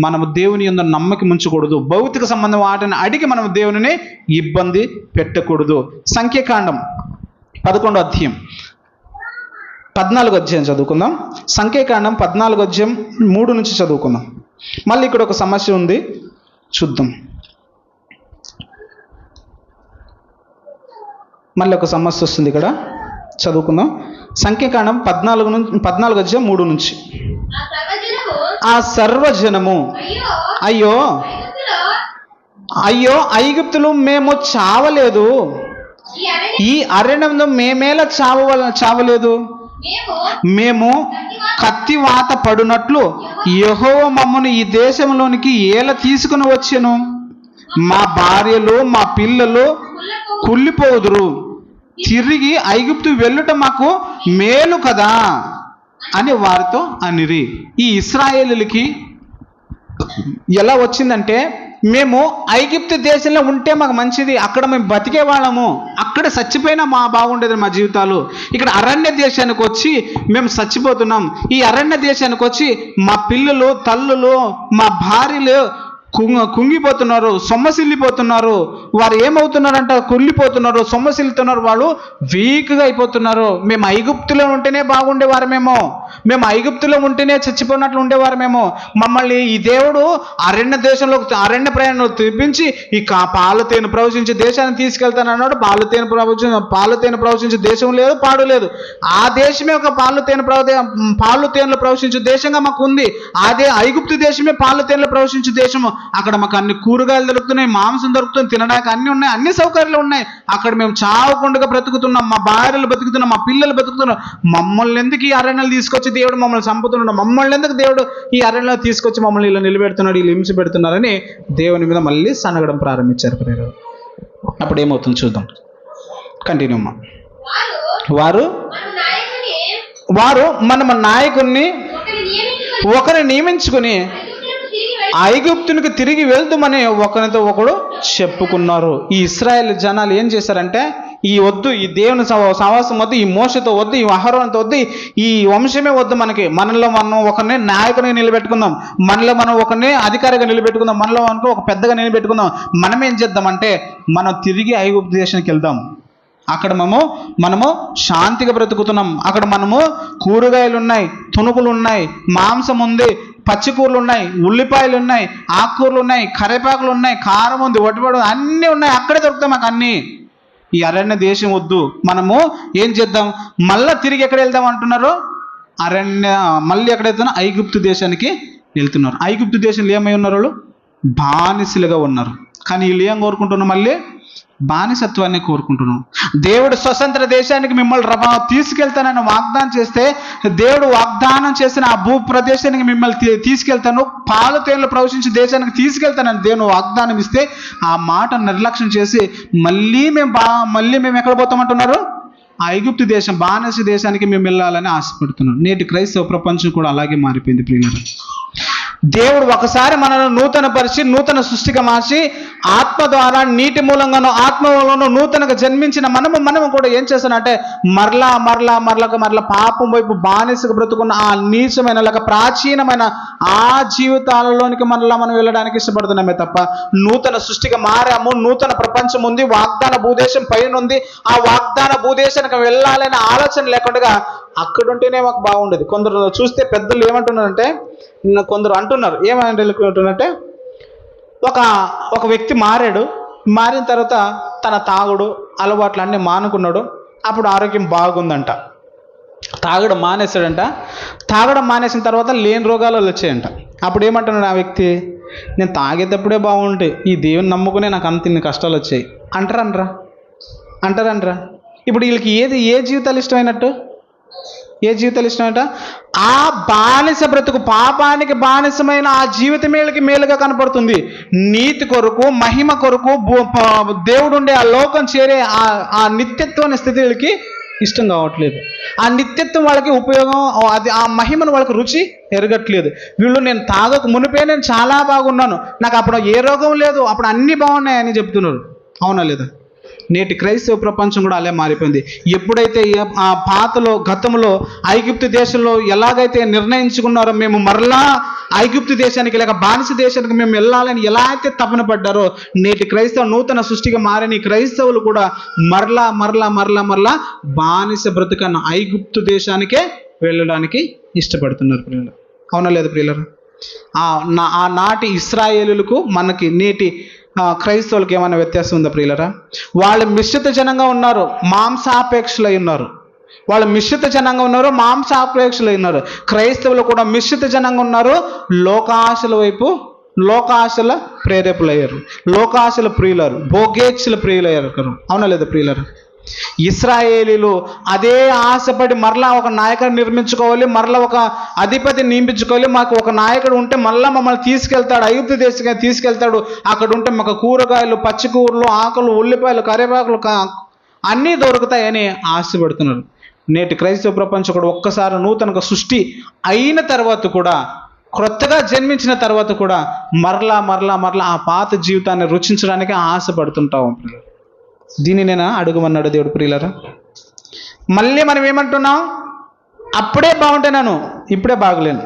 మనము దేవుని యందు నమ్మకం ఉంచకూడదు. భౌతిక సంబంధం వాటిని అడిగి మనం దేవుని ఇబ్బంది పెట్టకూడదు. సంఖ్యాకాండం 11వ అధ్యాయం 14వ అధ్యాయం చదువుకుందాం. సంఖ్యాకాండం 14వ అధ్యాయం 3 నుంచి చదువుకుందాం. మళ్ళీ ఇక్కడ ఒక సమస్య ఉంది, చూద్దాం. మళ్ళీ ఒక సమస్య వస్తుంది ఇక్కడ, చదువుకుందాం. సంఖ్యాకాండం 14వ అధ్యాయం 3 నుంచి. ఆ సర్వజనము అయ్యో ఐగుప్తులు మేము చావలేదు, ఈ అరణ్యంలో మేమేలా చావలేదు, మేము కత్తివాత పడునట్లు యెహోవా మమ్మను ఈ దేశంలోనికి ఏలా తీసుకుని వచ్చెను, మా భార్యలు మా పిల్లలు కుళ్ళిపోదురు, తిరిగి ఐగుప్తు వెళ్ళుట మాకు మేలు కదా అని వారితో అనిరి. ఈ ఇశ్రాయేలులకి ఎలా వచ్చిందంటే, మేము ఐగుప్తు దేశంలో ఉంటే మాకు మంచిది, అక్కడ మేము బతికే వాళ్ళము, అక్కడ చచ్చిపోయినా బాగుండేది మా జీవితాలు. ఇక్కడ అరణ్య దేశానికి వచ్చి మేము చచ్చిపోతున్నాం. ఈ అరణ్య దేశానికి వచ్చి మా పిల్లలు తల్లులు మా భార్యలు కుంగిపోతున్నారు, సొమ్మసిల్లిపోతున్నారు. వారు ఏమవుతున్నారంట? కుళ్ళిపోతున్నారు, సొమ్మసిల్లుతున్నారు, వాళ్ళు వీక్గా అయిపోతున్నారు. మేము ఐగుప్తులో ఉంటేనే బాగుండేవారమేమో, మేము ఐగుప్తులో ఉంటేనే చచ్చిపోయినట్లు ఉండేవారమేమో, మమ్మల్ని ఈ దేవుడు అరణ్య ప్రయాణంలో తెప్పించి ఈ పాలతేను ప్రవచించే దేశాన్ని తీసుకెళ్తానన్నాడు. పాలతేను ప్రవచించే దేశం లేదు, పాడు లేదు. ఆ దేశమే ఒక పాలుతేనులు ప్రవచించే దేశంగా మాకు ఉంది. అదే ఐగుప్తు దేశమే పాలుతేనులు ప్రవచించే దేశము. అక్కడ మాకు అన్ని కూరగాయలు దొరుకుతున్నాయి, మాంసం దొరుకుతుంది, తినడానికి అన్ని ఉన్నాయి, అన్ని సౌకర్యాలు ఉన్నాయి. అక్కడ మేము చావకుండా బ్రతుకుతున్నాం, మా భార్యలు బతుకుతున్నాం, మా పిల్లలు బతుకుతున్నాం. మమ్మల్ని ఎందుకు ఈ అరణ్యాలు తీసుకొచ్చి దేవుడు మమ్మల్ని చంపుతున్నాడు, మమ్మల్ని ఎందుకు దేవుడు ఈ అరణ్యాలు తీసుకొచ్చి మమ్మల్ని ఇలా నిలబెడుతున్నాడు, ఇలా హింస పెడుతున్నారని దేవుని మీద మళ్ళీ సనగడం ప్రారంభించారు. అప్పుడు ఏమవుతుంది చూద్దాం. కంటిన్యూ. వారు మన నాయకుడిని ఒకరిని నియమించుకుని ఐగుప్తునికి తిరిగి వెళ్తామని ఒకరితో ఒకడు చెప్పుకున్నారు. ఈ ఇశ్రాయేల్ జనాలు ఏం చేశారంటే, ఈ వద్దు, ఈ దేవుని సహవాసం వద్దు, ఈ మోసతో వద్దు, ఈ అహరోనుతో వద్దు, ఈ వంశమే వద్దు మనకి. మనలో మనం ఒకరిని నాయకునిగా నిలబెట్టుకుందాం, మనలో మనం ఒకరిని అధికారిగా నిలబెట్టుకుందాం, మనలో మనకు ఒక పెద్దగా నిలబెట్టుకుందాం. మనం ఏం చేద్దామంటే మనం తిరిగి ఐగుప్తు దేశానికి వెళ్దాం. అక్కడ మనము శాంతిగా బ్రతుకుతున్నాం. అక్కడ మనము కూరగాయలు ఉన్నాయి, తుణుకులు ఉన్నాయి, మాంసం ఉంది, పచ్చికూరలు ఉన్నాయి, ఉల్లిపాయలు ఉన్నాయి, ఆకుకూరలు ఉన్నాయి, కరివేపాకులు ఉన్నాయి, కారం ఉంది, వడ్డబడి అన్నీ ఉన్నాయి. అక్కడే దొరుకుతాయి మాకు అన్నీ. ఈ అరణ్య దేశం వద్దు, మనము ఏం చేద్దాం, మళ్ళీ తిరిగి ఎక్కడ వెళ్దాం అంటున్నారు? మళ్ళీ ఎక్కడ వెళ్తున్నా? ఐగుప్తు దేశానికి వెళ్తున్నారు. ఐగుప్తు దేశంలో ఏమై ఉన్నారు? వాళ్ళు బానిసలుగా ఉన్నారు. కానీ వీళ్ళు ఏం కోరుకుంటున్నారు? మళ్ళీ బానిసత్వాన్ని కోరుకుంటున్నాం. దేవుడు స్వతంత్ర దేశానికి మిమ్మల్ని తీసుకెళ్తానని వాగ్దానం చేస్తే, దేవుడు వాగ్దానం చేసిన ఆ భూ ప్రదేశానికి మిమ్మల్ని తీసుకెళ్తాను, పాలు తేనెలు ప్రవశించి దేశానికి తీసుకెళ్తానని దేవుడు వాగ్దానం ఇస్తే, ఆ మాట నిర్లక్ష్యం చేసి మళ్ళీ మేము ఎక్కడ పోతామంటున్నారు? ఆ ఐగుప్తు దేశం, బానిస దేశానికి మేము వెళ్ళాలని ఆశపడుతున్నాం. నేటి క్రైస్తవ ప్రపంచం కూడా అలాగే మారిపోయింది ప్రియులారా. దేవుడు ఒకసారి మనల్ని నూతన పరిచి, నూతన సృష్టిగా మార్చి, ఆత్మ ద్వారా నీటి మూలంగానో ఆత్మ మూలంగానో నూతనగా జన్మించిన మనము కూడా ఏం చేస్తానంటే మరలా పాపం వైపు బానిసగా బ్రతుకున్న ఆ నీచమైన ప్రాచీనమైన ఆ జీవితాలలోనికి మనం వెళ్ళడానికి ఇష్టపడుతున్నామే తప్ప, నూతన సృష్టిగా మారాము, నూతన ప్రపంచం ఉంది, వాగ్దాన భూదేశం పైన ఉంది, ఆ వాగ్దాన భూదేశానికి వెళ్ళాలనే ఆలోచన లేకుండా అక్కడుంటేనే మాకు బాగుండేది. కొందరు చూస్తే పెద్దలు ఏమంటున్నారంటే, కొందరు అంటున్నారు, ఏమంటున్నారంటే, ఒక వ్యక్తి మారిన తర్వాత తన తాగుడు అలవాట్లు అన్నీ మానుకున్నాడు. అప్పుడు ఆరోగ్యం బాగుందంట. తాగడం మానేసిన తర్వాత లేని రోగాలు వచ్చాయంట. అప్పుడు ఏమంటున్నాడు ఆ వ్యక్తి, నేను తాగేటప్పుడే బాగుంటే ఈ దేవుని నమ్ముకునే నాకు అంత ఇన్ని కష్టాలు వచ్చాయి అంటారనరా. ఇప్పుడు వీళ్ళకి ఏ జీవితాలు ఇష్టమైనట్టు? ఆ బానిస బ్రతుకు, పాపానికి బానిసమైన ఆ జీవితం వీళ్ళకి మేలుగా కనపడుతుంది. నీతి కొరకు, మహిమ కొరకు, దేవుడు ఉండే ఆ లోకం చేరే ఆ నిత్యత్వ స్థితి వీళ్ళకి ఇష్టం కావట్లేదు. ఆ నిత్యత్వం వాళ్ళకి ఉపయోగం, అది ఆ మహిమను వాళ్ళకి రుచి ఎరగట్లేదు. వీళ్ళు నేను తాగక మునిపే నేను చాలా బాగున్నాను, నాకు అప్పుడు ఏ రోగం లేదు, అప్పుడు అన్నీ బాగున్నాయని చెప్తున్నారు. అవునా లేదా? నేటి క్రైస్తవ ప్రపంచం కూడా అలా మారిపోయింది. ఎప్పుడైతే ఆ గతంలో ఐగుప్తు దేశంలో ఎలాగైతే నిర్ణయించుకున్నారో మేము మరలా ఐగుప్తు దేశానికి లేక బానిస దేశానికి మేము వెళ్ళాలని ఎలా అయితే తపన పడ్డారో, నేటి క్రైస్తవ నూతన సృష్టిగా మారిన క్రైస్తవులు కూడా మరలా బానిస బ్రతుకన్న ఐగుప్తు దేశానికే వెళ్ళడానికి ఇష్టపడుతున్నారు ప్రియులు. అవునా లేదు ప్రియులరా? ఆ నాటి ఇశ్రాయేలులకు మనకి నేటి క్రైస్తవులకు ఏమైనా వ్యత్యాసం ఉందా ప్రియులరా? వాళ్ళు మిశ్రిత జనంగా ఉన్నారు, మాంసాపేక్షలై ఉన్నారు. క్రైస్తవులు కూడా మిశ్రిత జనంగా ఉన్నారు, లోకాశల ప్రేరేపులయ్యారు, లోకాశల ప్రియులారు, భోగేచ్ఛల ప్రియులయ్యారు. అవునా లేదా ప్రియులరా? ఇశ్రాయేలీలు అదే ఆశపడి మరలా ఒక నాయకుడిని నిర్మించుకోవాలి, మరలా ఒక అధిపతిని నియమించుకోవాలి, మాకు ఒక నాయకుడు ఉంటే మళ్ళీ మమ్మల్ని తీసుకెళ్తాడు, ఐగుప్తు దేశానికి తీసుకెళ్తాడు, అక్కడ ఉంటే మాకు కూరగాయలు, పచ్చికూరలు, ఆకులు, ఉల్లిపాయలు, కరివేపాకులు అన్నీ దొరుకుతాయని ఆశపడుతున్నారు. నేటి క్రైస్తవ ప్రపంచం కూడా ఒక్కసారి నూతనగా సృష్టి అయిన తర్వాత కూడా, క్రొత్తగా జన్మించిన తర్వాత కూడా మరలా ఆ పాత జీవితాన్ని రుచించడానికి ఆశపడుతుంటాం. దీన్ని నేను అడుగుమన్నాడు దేవుడు ప్రియులరా. మళ్ళీ మనం ఏమంటున్నాం? అప్పుడే బాగుంటున్నాను, ఇప్పుడే బాగలేను.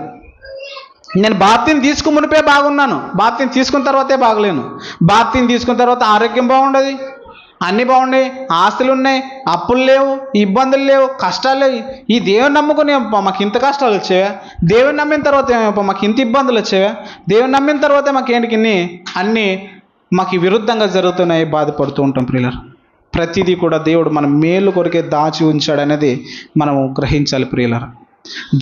నేను బాప్తిని తీసుకుమునిపే బాగున్నాను, బాప్తిని తీసుకున్న తర్వాతే బాగలేను. బాప్తిని తీసుకున్న తర్వాత ఆరోగ్యం బాగుండదు, అన్నీ బాగున్నాయి, ఆస్తులు ఉన్నాయి, అప్పులు లేవు, ఇబ్బందులు లేవు, కష్టాలు లేవు. ఈ దేవుని నమ్ముకుని మాకు ఇంత కష్టాలు వచ్చేవా? దేవుని నమ్మిన తర్వాత మాకు ఇంత ఇబ్బందులు వచ్చేవా? దేవుని నమ్మిన తర్వాత మాకేంటికి అన్నీ మాకు విరుద్ధంగా జరుగుతున్నాయి, బాధపడుతూ ఉంటాం ప్రియులారా. ప్రతిదీ కూడా దేవుడు మన మేలు కొరకే దాచి ఉంచాడనేది మనము గ్రహించాలి ప్రియులారా.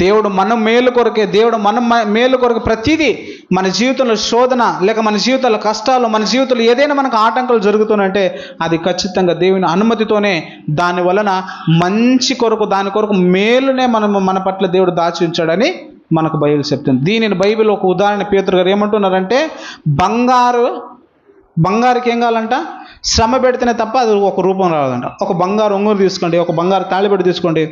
దేవుడు మన మేలు కొరకు ప్రతిదీ మన జీవితంలో శోధన లేక మన జీవితంలో కష్టాలు, మన జీవితంలో ఏదైనా మనకు ఆటంకాలు జరుగుతుందంటే అది ఖచ్చితంగా దేవుని అనుమతితోనే. దాని వలన మంచి కొరకు, దాని కొరకు మేలునే మన పట్ల దేవుడు దాచి ఉంచాడని మనకు బైబిల్ చెప్తుంది. దీనిని బైబిల్ ఒక ఉదాహరణ పేతురు గారు ఏమంటున్నారంటే, బంగారుకి ఏం కావాలంట? శ్రమ పెడితేనే తప్ప అది ఒక రూపం రాదంట. ఒక బంగారు ఉంగురు తీసుకోండి, ఒక బంగారు తాళిబెట్టు తీసుకోండి,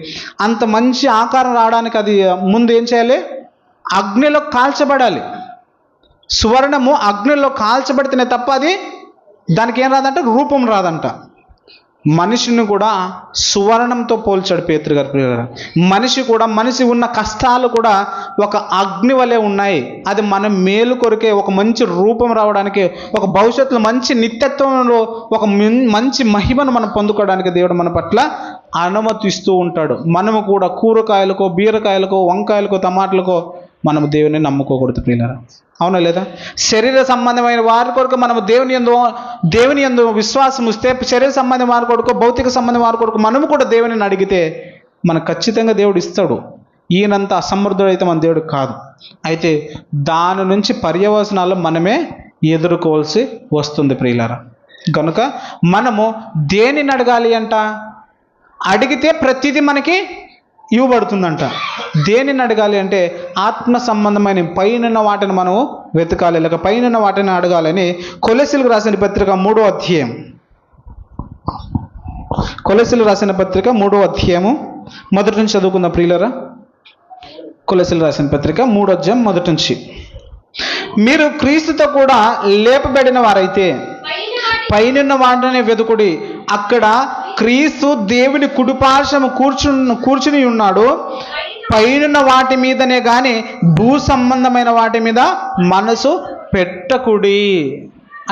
అంత మంచి ఆకారం రావడానికి అది ముందు ఏం చేయాలి? అగ్నిలో కాల్చబడాలి. సువర్ణము అగ్నిలో కాల్చబడితేనే తప్ప అది దానికి ఏం రాదంట? రూపం రాదంట. మనిషిని కూడా సువర్ణంతో పోల్చాడు పేతురు గారు. ప్రియులారా, మనిషి ఉన్న కష్టాలు కూడా ఒక అగ్ని వలె ఉన్నాయి. అది మన మేలు కొరకే, ఒక మంచి రూపం రావడానికి, ఒక భవిష్యత్తులో మంచి నిత్యత్వంలో ఒక మంచి మహిమను మనం పొందుకోవడానికి దేవుడు మన పట్ల అనుమతిస్తూ ఉంటాడు. మనము కూడా కూరగాయలకో, బీరకాయలకో, వంకాయలకో, టమాటాలకో మనము దేవుని నమ్ముకోకూడదు ప్రియులారా. అవునా లేదా? శరీర సంబంధమైన వారి కొరకు మనము దేవుని యందు విశ్వాసం ఇస్తే, శరీర సంబంధం వారి కొరకు, భౌతిక సంబంధం వారి కొరకు మనము కూడా దేవుని అడిగితే మనకు ఖచ్చితంగా దేవుడు ఇస్తాడు. ఈయనంత అసమర్థుడైతే మన దేవుడు కాదు. అయితే దాని నుంచి పర్యవసనాలు మనమే ఎదుర్కోవాల్సి వస్తుంది ప్రియులారా. కనుక మనము దేనిని అడగాలి అంట? అడిగితే ప్రతిదీ మనకి ఇవ్వబడుతుందంట. దేనిని అడగాలి అంటే ఆత్మ సంబంధమైన పైన వాటిని మనం వెతకాలి, లేక పైన వాటిని అడగాలని కొలెసీలకు రాసిన పత్రిక 3వ అధ్యాయం, కొలెసీలకు రాసిన పత్రిక 3వ అధ్యాయము మొదటి నుంచి చదువుకుందాం ప్రియులారా. కొలెసీలకు రాసిన పత్రిక 3వ అధ్యాయం మొదటి నుంచి. మీరు క్రీస్తుతో కూడా లేపబడిన వారైతే పైనున్న వాటిని వెతుకుడి, అక్కడ క్రీస్తు దేవుని కుడిపార్శ్వము కూర్చుని ఉన్నాడు. పైనున్న వాటి మీదనే కానీ భూ సంబంధమైన వాటి మీద మనసు పెట్టకుడి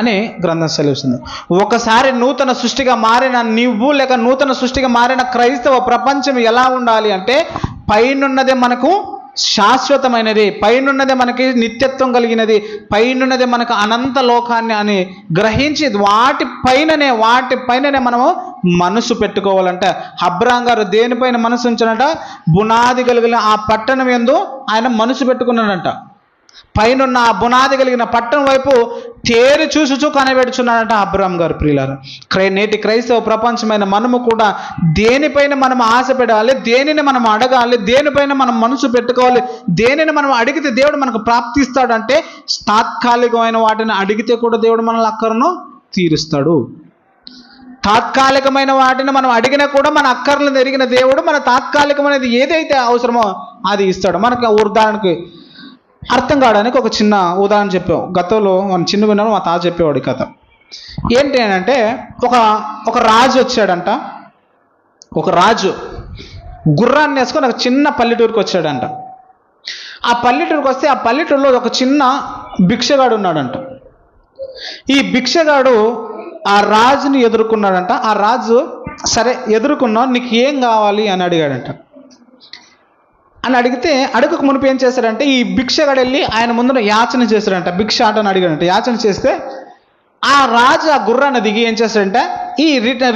అని గ్రంథం సెలవుస్తుంది. ఒకసారి నూతన సృష్టిగా మారిన నీవు, లేక నూతన సృష్టిగా మారిన క్రైస్తవ ప్రపంచం ఎలా ఉండాలి అంటే, పైనున్నదే మనకు శాశ్వతమైనది, పైనున్నదే మనకి నిత్యత్వం కలిగినది, పైనున్నదే మనకు అనంత లోకాన్ని అని గ్రహించి వాటిపైననే మనము మనసు పెట్టుకోవాలంట. అబ్రహాం గారు దేనిపైన మనసు ఉంచాడంట? బునాది కలిగిన ఆ పట్టణం యందు ఆయన మనసు పెట్టుకున్నాడంట. పైనున్న ఆ బునాది కలిగిన పట్టణం వైపు తేరి చూసుచూ కనబెడుచున్నాడంట అబ్రహాం గారు. ప్రియులారా, నేటి క్రైస్తవ ప్రపంచమైన మనము కూడా దేనిపైన మనం ఆశ పెట్టాలి, దేనిని మనం అడగాలి, దేనిపైన మనం మనసు పెట్టుకోవాలి, దేనిని మనం అడిగితే దేవుడు మనకు ప్రాప్తిస్తాడంటే తాత్కాలికమైన వాటిని అడిగితే కూడా దేవుడు మన అక్కరను తీరుస్తాడు. తాత్కాలికమైన వాటిని మనం అడిగినా కూడా మన అక్కర్లను ఎరిగిన దేవుడు మన తాత్కాలికమైనది ఏదైతే అవసరమో అది ఇస్తాడు. మనకు ఉదాహరణకి అర్థం కావడానికి ఒక చిన్న ఉదాహరణ చెప్పాం. గతంలో మనం చిన్న విన్నాను, మా తాత చెప్పేవాడు ఈ కథ. ఏంటి అంటే, ఒక రాజు వచ్చాడంట. ఒక రాజు గుర్రాన్ని వేసుకొని ఒక చిన్న పల్లెటూరుకి వచ్చాడంట. ఆ పల్లెటూరుకి వస్తే ఆ పల్లెటూరులో ఒక చిన్న భిక్షగాడు ఉన్నాడంట. ఈ భిక్షగాడు ఆ రాజుని ఎదుర్కొన్నాడంట. ఆ రాజు సరే ఎదుర్కొన్నా, నీకు ఏం కావాలి అని అడిగాడంట. అని అడిగితే అడగక మునిపి ఏం చేశాడంటే, ఈ భిక్షగాడు వెళ్ళి ఆయన ముందున యాచన చేశాడంట. భిక్ష ఆటని అడిగాడంట. యాచన చేస్తే ఆ రాజు ఆ గుర్రాన్ని దిగి ఏం చేశాడంటే, ఈ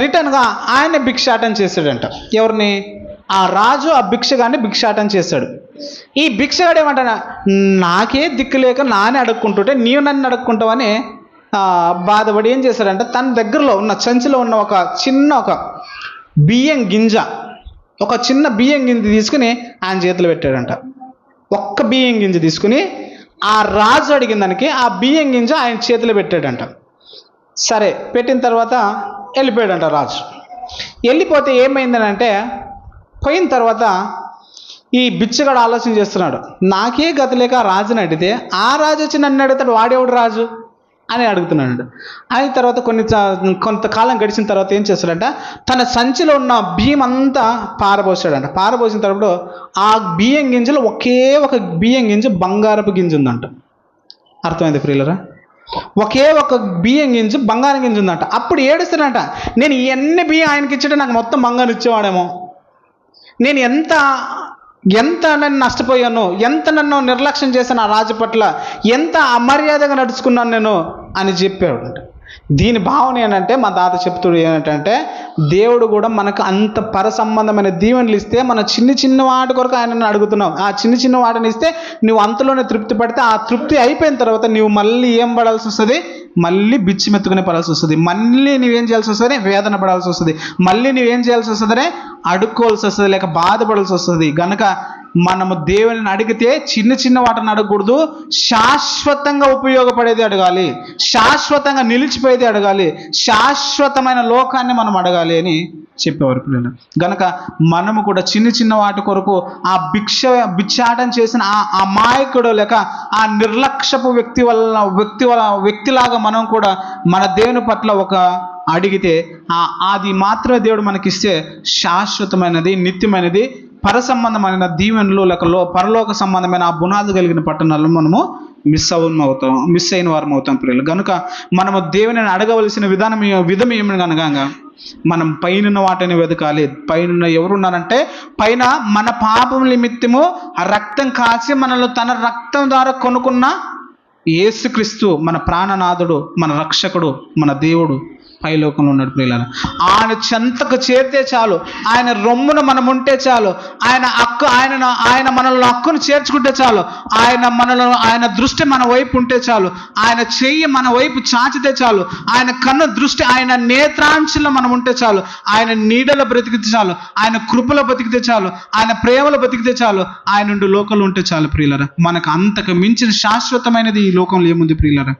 రిటర్న్గా ఆయన భిక్షాటన చేశాడంట. ఎవరిని? ఆ రాజు ఆ భిక్షగాన్ని భిక్షాటన చేశాడు. ఈ భిక్షగాడు ఏమంటా, నాకే దిక్కు లేక నానే అడుక్కుంటుంటే నీవు నన్ను అడుక్కుంటావని బాధపడి ఏం చేశాడంటే, తన దగ్గరలో ఉన్న సంచిలో ఉన్న ఒక బియ్యం గింజ, ఒక చిన్న బియ్యం గింజ తీసుకుని ఆయన చేతిలో పెట్టాడంట. ఒక్క బియ్యం గింజ తీసుకుని ఆ రాజు అడిగిన దానికి ఆ బియ్యం గింజ ఆయన చేతిలో పెట్టాడంట. సరే పెట్టిన తర్వాత వెళ్ళిపోయాడంట రాజు. వెళ్ళిపోతే ఏమైందని అంటే, పోయిన తర్వాత ఈ బిచ్చగాడు ఆలోచన చేస్తున్నాడు, నాకే గతి లేక రాజుని అడిగితే ఆ రాజు వచ్చి నన్ను అడుగుతాడు, వాడేవాడు రాజు అని అడుగుతున్నాడు. అయిన తర్వాత కొంతకాలం గడిచిన తర్వాత ఏం చేస్తాడంట, తన సంచిలో ఉన్న బియ్యం అంతా పారబోసాడంట. పారబోసిన తర్వాత ఆ బియ్యం గింజలో ఒకే ఒక బియ్యం గింజ బంగారపు గింజ ఉందంట. అర్థమైంది ప్రియులరా? ఒకే ఒక బియ్యం గింజ బంగారం గింజ ఉందంట. అప్పుడు ఏడుస్తాడంట, నేను ఎన్ని బియ్యం ఆయనకి ఇచ్చాడో నాకు మొత్తం బంగారం ఇచ్చేవాడేమో, నేను ఎంత నన్ను నష్టపోయాను, ఎంత నన్ను నిర్లక్ష్యం చేశాను ఆ రాజు పట్ల, ఎంత అమర్యాదగా నడుచుకున్నాను నేను అని చెప్పాడు. దీని భావన ఏంటంటే, మా తాత చెప్తుడు ఏంటంటే, దేవుడు కూడా మనకు అంత పరసంబంధమైన దీవెనలు ఇస్తే మన చిన్న వాటి కొరకు ఆయనను అడుగుతున్నాం. ఆ చిన్న వాటిని ఇస్తే నువ్వు అంతలోనే తృప్తి పడితే, ఆ తృప్తి అయిపోయిన తర్వాత నువ్వు మళ్ళీ ఏం పడాల్సి వస్తుంది? మళ్ళీ బిచ్చి మెత్తుకునే పడాల్సి వస్తుంది. మళ్ళీ నువ్వేం చేయాల్సి వస్తుంది? వేదన పడాల్సి వస్తుంది. మళ్ళీ నువ్వేం చేయాల్సి వస్తుందనే అడుక్కోవాల్సి వస్తుంది, లేక బాధపడాల్సి వస్తుంది. గనక మనము దేవుని అడిగితే చిన్న వాటిని అడగకూడదు, శాశ్వతంగా ఉపయోగపడేది అడగాలి, శాశ్వతంగా నిలిచిపోయేది అడగాలి, శాశ్వతమైన లోకాన్ని మనం అడగాలి అని చెప్పేవారు పిల్లలు. గనక మనము కూడా చిన్న చిన్న వాటి కొరకు ఆ బిచ్చాటం చేసిన ఆ అమాయకుడు లేక ఆ నిర్లక్ష్యపు వ్యక్తిలాగా మనం కూడా మన దేవుని పట్ల ఒక అడిగితే అది మాత్రమే దేవుడు మనకిస్తే శాశ్వతమైనది, నిత్యమైనది, పరసంబంధమైన దీవెనలు లేక పరలోక సంబంధమైన ఆ బునాది కలిగిన పట్టణాలను మనము మిస్ అయిన వారం అవుతాం పిల్లలు. కనుక మనము దేవుని అడగవలసిన విధం ఏమి కనుక మనం పైన వాటిని వెతకాలి. పైన ఎవరున్నారంటే పైన మన పాపం నిమిత్తము ఆ రక్తం కాచి మనల్ని తన రక్తం ద్వారా కొనుక్కున్న యేసుక్రీస్తు మన ప్రాణనాథుడు, మన రక్షకుడు, మన దేవుడు పైలోకంలో ఉన్నాడు ప్రియులారా. ఆయన చెంతకు చేరితే చాలు, ఆయన రొమ్మును మనం ఉంటే చాలు, ఆయన మనల్ని హక్కును చేర్చుకుంటే చాలు, ఆయన దృష్టి మన వైపు ఉంటే చాలు, ఆయన చెయ్యి మన వైపు చాచితే చాలు, ఆయన కన్ను దృష్టి, ఆయన నేత్రాంశంలో మనం ఉంటే చాలు, ఆయన నీడలో బ్రతికితే చాలు, ఆయన కృపలో బతికితే చాలు, ఆయన ప్రేమలో బతికితే చాలు, ఆయన నుండి లోకంలో ఉంటే చాలు ప్రియులారా. మనకు అంతకు మించిన శాశ్వతమైనది ఈ లోకంలో ఏముంది ప్రియులారా.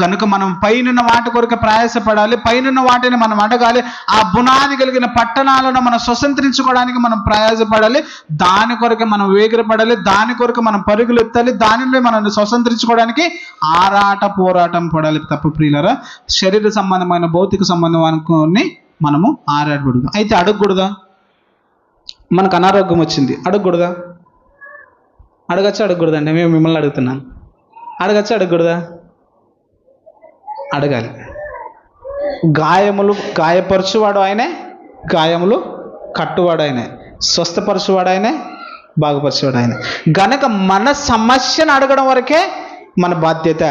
కనుక మనం పైన వాటి కొరకు ప్రయాసపడాలి, పైన వాటిని మనం అడగాలి. ఆ బునాది కలిగిన పట్టణాలను మనం స్వతంత్రించుకోవడానికి మనం ప్రయాసపడాలి, దాని కొరకు మనం వేగిరపడాలి, దాని కొరకు మనం పరుగులు ఎత్తాలి, దానిలో మనం స్వతంత్రించుకోవడానికి పోరాటం పడాలి తప్ప ప్రియులారా శరీర సంబంధమైన భౌతిక సంబంధం మనము ఆరాటపడదు. అయితే అడగకూడదా? మనకు అనారోగ్యం వచ్చింది, అడగకూడదా? అడగకూడదండి? మేము మిమ్మల్ని అడుగుతున్నాను, అడగకూడదా? అడగాలి. గాయపరచువాడు ఆయనే, గాయములు కట్టువాడు ఆయనే, స్వస్థపరచువాడు ఆయనే, బాగుపరచువాడు ఆయనే. గనక మన సమస్యను అడగడం వరకే మన బాధ్యత.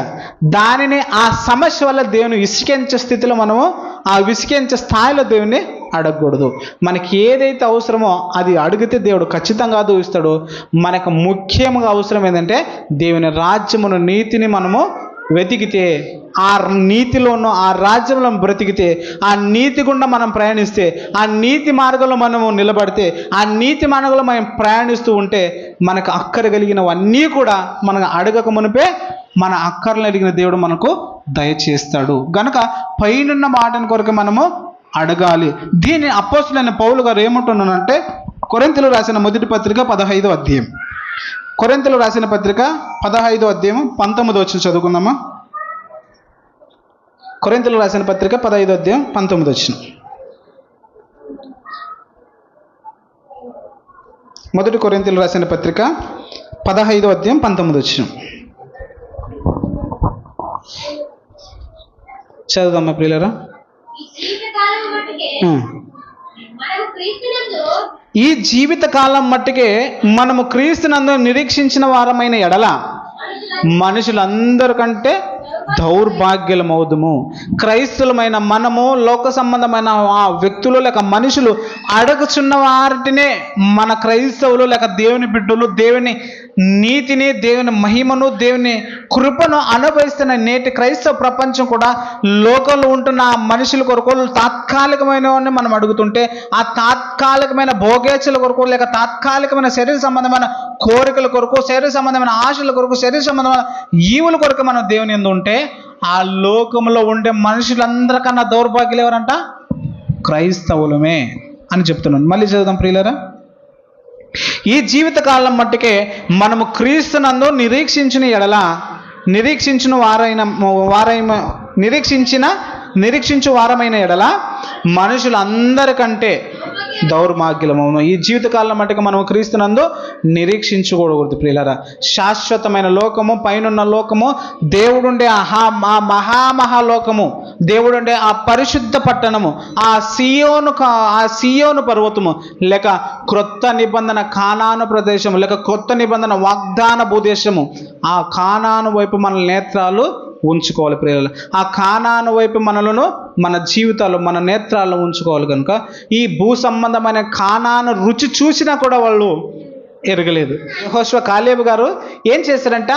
దానిని ఆ సమస్య వల్ల దేవుని విసిగించే స్థితిలో మనము ఆ విసిగించే స్థాయిలో దేవుని అడగకూడదు. మనకి ఏదైతే అవసరమో అది అడిగితే దేవుడు ఖచ్చితంగా దూస్తాడు. మనకు ముఖ్యంగా అవసరం ఏంటంటే దేవుని రాజ్యమును, నీతిని మనము వెతికితే, ఆ నీతిలోనూ ఆ రాజ్యంలో బ్రతికితే, ఆ నీతి గుండా మనం ప్రయాణిస్తే, ఆ నీతి మార్గంలో మనము నిలబడితే, ఆ నీతి మార్గంలో మనం ప్రయాణిస్తూ ఉంటే మనకు అక్కరగలిగినవన్నీ కూడా మనం అడగక మునిపే మన అక్కర్లు అడిగిన దేవుడు మనకు దయచేస్తాడు. గనక పైనున్న మాటని కొరకు మనము అడగాలి. దీన్ని అపోస్తలుడైన పౌలు గారు ఏమంటున్నానంటే కొరింథీయులకు రాసిన మొదటి పత్రిక 15వ అధ్యాయం, కొరింథీయులకు రాసిన పత్రిక 15వ అధ్యాయం 19వ వచనం చదువుకుందామా. కొరింథీయులకు రాసిన పత్రిక 15వ అధ్యాయం 19వ వచనం. మొదటి కొరింథీయులకు రాసిన పత్రిక 15వ అధ్యాయం 19వ వచనం చదువుదామా ప్రియులారా. ఈ జీవిత కాలం మట్టుకే మనము క్రీస్తునందు నిరీక్షించిన వారమైన ఎడల మనుషులందరికంటే దౌర్భాగ్యులమవుదుము. క్రైస్తవులమైన మనము లోక సంబంధమైన ఆ వ్యక్తులు లేక మనుషులు అడుగుచున్న వాటినే మన క్రైస్తవులు లేక దేవుని బిడ్డలు దేవుని నీతిని, దేవుని మహిమను, దేవుని కృపను అనుభవిస్తున్న నేటి క్రైస్తవ ప్రపంచం కూడా లోకంలో ఉంటున్న ఆ మనుషుల కొరకు తాత్కాలికమైనవన్నీ మనం అడుగుతుంటే, ఆ తాత్కాలికమైన భోగేచ్ఛల కొరకు లేక తాత్కాలికమైన శరీర సంబంధమైన కోరికల కొరకు, శరీర సంబంధమైన ఆశల కొరకు, శరీర సంబంధమైన ఈవుల కొరకు మనం దేవుని యందు ఉంటే, ఆ లోకంలో ఉండే మనుషులందరికన్నా దౌర్భాగ్యులు ఎవరంట? క్రైస్తవులమే అని చెప్తున్నాను. మళ్ళీ చదువుదాం ప్రియులారా. ఈ జీవితకాలం మట్టుకే మనము క్రీస్తునందు నిరీక్షించు వారమైన ఎడల మనుషులందరికంటే దౌర్భాగ్యులమవును. ఈ జీవితకాలం మట్టుకు మనం క్రీస్తునందు నిరీక్షించకూడదు ప్రియులారా. శాశ్వతమైన లోకము, పైనున్న లోకము, దేవుడుండే ఆ మహామహాలోకము, దేవుడుండే ఆ పరిశుద్ధ పట్టణము, ఆ సియోను పర్వతము, లేక క్రొత్త నిబంధన కానాను ప్రదేశము, లేక క్రొత్త నిబంధన వాగ్దాన భూదేశము, ఆ కానాను వైపు మన నేత్రాలు ఉంచుకోవాలి ప్రియులారా. ఆ కానాను వైపు మనలను, మన జీవితాలు, మన నేత్రాలను ఉంచుకోవాలి. కనుక ఈ భూ సంబంధమైన కానాను రుచి చూసినా కూడా వాళ్ళు ఎరగలేదు. యెహోషువ కాలేబు గారు ఏం చేశారంట,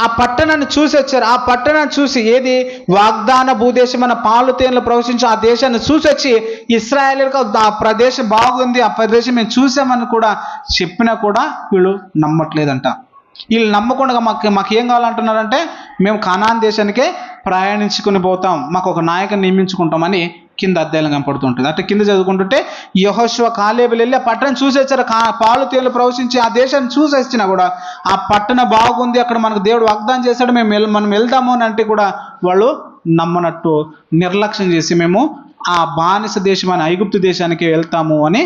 ఆ పట్టణాన్ని చూసి వచ్చారు. ఆ పట్టణాన్ని చూసి, ఏది వాగ్దాన భూదేశం మన పాలు తేనెలు ప్రవహించి ఆ దేశాన్ని చూసి వచ్చి ఇశ్రాయేలులకు ఆ ప్రదేశం బాగుంది, ఆ ప్రదేశం మేము చూసామని కూడా చెప్పినా కూడా వీళ్ళు నమ్మట్లేదంట. వీళ్ళు నమ్మకుండా మాకు ఏం కావాలంటున్నారంటే మేము కానాన్ దేశానికే ప్రయాణించుకుని పోతాం, మాకు ఒక నాయకుని నియమించుకుంటామని కింద అధ్యాయం కనపడుతుంటుంది. అట్లా కింద చదువుకుంటుంటే యెహోషువ కాలేబులు వెళ్ళి ఆ పట్టణం చూసేచ్చారు. పాలు తేలు ప్రవశించి ఆ దేశాన్ని చూసేసినా కూడా ఆ పట్టణ బాగుంది, అక్కడ మనకు దేవుడు వాగ్దానం చేశాడు, మనం వెళ్దాము అని అంటే కూడా వాళ్ళు నమ్మనట్టు నిర్లక్ష్యం చేసి మేము ఆ బానిస దేశం అని ఐగుప్తు దేశానికి వెళ్తాము అని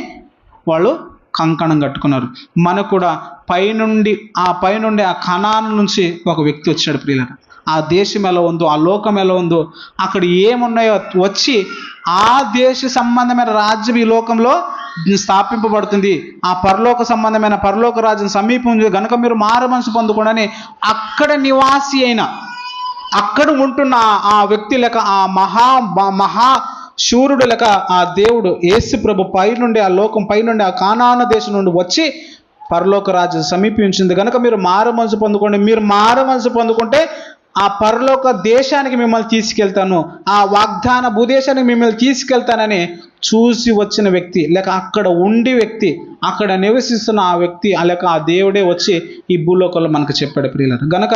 వాళ్ళు కంకణం కట్టుకున్నారు. మనకు కూడా పైనుండి ఆ కనాను నుంచి ఒక వ్యక్తి వచ్చాడు ప్రియులారా. ఆ దేశం ఎలా ఉందో, ఆ లోకం ఎలా ఉందో, అక్కడ ఏమున్నాయో వచ్చి ఆ దేశ సంబంధమైన రాజ్యం ఈ లోకంలో స్థాపింపబడుతుంది. ఆ సంబంధమైన పరలోక రాజ్యం సమీపం గనుక మీరు మారు మనసు పొందుకోండి అక్కడ నివాసి అయిన, అక్కడ ఉంటున్న ఆ వ్యక్తి లేక ఆ మహా శూరుడు లేక ఆ దేవుడు యేసు ప్రభు పైనుండి ఆ లోకం పైనుండి ఆ కానాను దేశం నుండి వచ్చి పరలోక రాజ్యం సమీపించింది కనుక మీరు మారు మనసు పొందుకోండి, మీరు మారు మనసు పొందుకుంటే ఆ పరలోక దేశానికి మిమ్మల్ని తీసుకెళ్తాను, ఆ వాగ్దాన భూదేశానికి మిమ్మల్ని తీసుకెళ్తానని చూసి వచ్చిన వ్యక్తి లేక అక్కడ ఉండి వ్యక్తి, అక్కడ నివసిస్తున్న ఆ వ్యక్తి లేక ఆ దేవుడే వచ్చి ఈ భూలోకంలో మనకు చెప్పాడు ప్రియులారా. గనక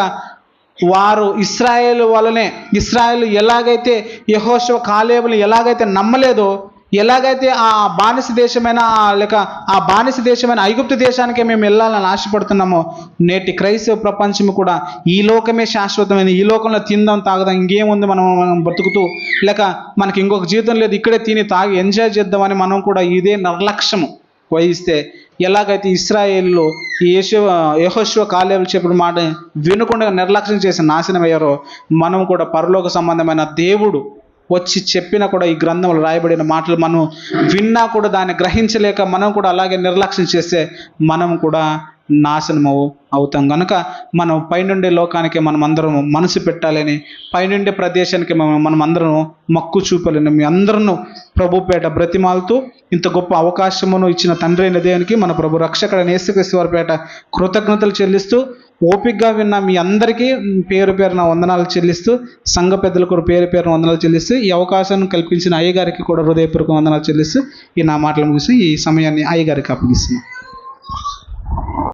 వారు ఇశ్రాయేలు ఎలాగైతే యెహోషువ కాలేబులు ఎలాగైతే నమ్మలేదో, ఎలాగైతే ఆ బానిస దేశమైన లేక ఆ బానిస దేశమైన ఐగుప్తు దేశానికే మేము వెళ్ళాలని ఆశపడుతున్నామో, నేటి క్రైస్తవ ప్రపంచం కూడా ఈ లోకమే శాశ్వతమైన, ఈ లోకంలో తిందాం తాగదాం, ఇంకేముంది మనం బ్రతుకుతూ లేక మనకి ఇంకొక జీవితం లేదు, ఇక్కడే తిని తాగి ఎంజాయ్ చేద్దామని మనం కూడా ఇదే నిర్లక్ష్యము వహిస్తే, ఎలాగైతే ఇశ్రాయేలు యెహోషువ కాలేబులు చెప్పిన మాట వినకుండా నిర్లక్ష్యం చేసి నాశనం అయ్యారో, మనం కూడా పరలోక సంబంధమైన దేవుడు వచ్చి చెప్పినా కూడా ఈ గ్రంథంలో రాయబడిన మాటలు మనం విన్నా కూడా దాన్ని గ్రహించలేక మనం కూడా అలాగే నిర్లక్ష్యం చేస్తే మనం కూడా నాశనం అవుతాం. కనుక మనం పైనుండే లోకానికి మనం అందరం మనసు పెట్టాలని, పైనుండే ప్రదేశానికి మనం అందరం మక్కు చూపాలని మీ అందరూ ప్రభుపేట బ్రతిమాలుతూ ఇంత గొప్ప అవకాశమును ఇచ్చిన తండ్రి అయిన దేవునికి మన ప్రభు రక్షకుడైన యేసుక్రీస్తు వారి పేట కృతజ్ఞతలు చెల్లిస్తూ, ఓపికగా విన్న మీ అందరికీ పేరు పేరున వందనాలు చెల్లిస్తూ, సంఘ పెద్దలకు పేరు పేరున వందనాలు చెల్లిస్తూ, ఈ అవకాశాన్ని కల్పించిన అయ్యగారికి కూడా హృదయపూర్వక వందనాలు చెల్లిస్తూ ఈ నా మాటలు ముగిస్తూ ఈ సమయాన్ని అయ్యగారికి అప్పగిస్తున్నాను.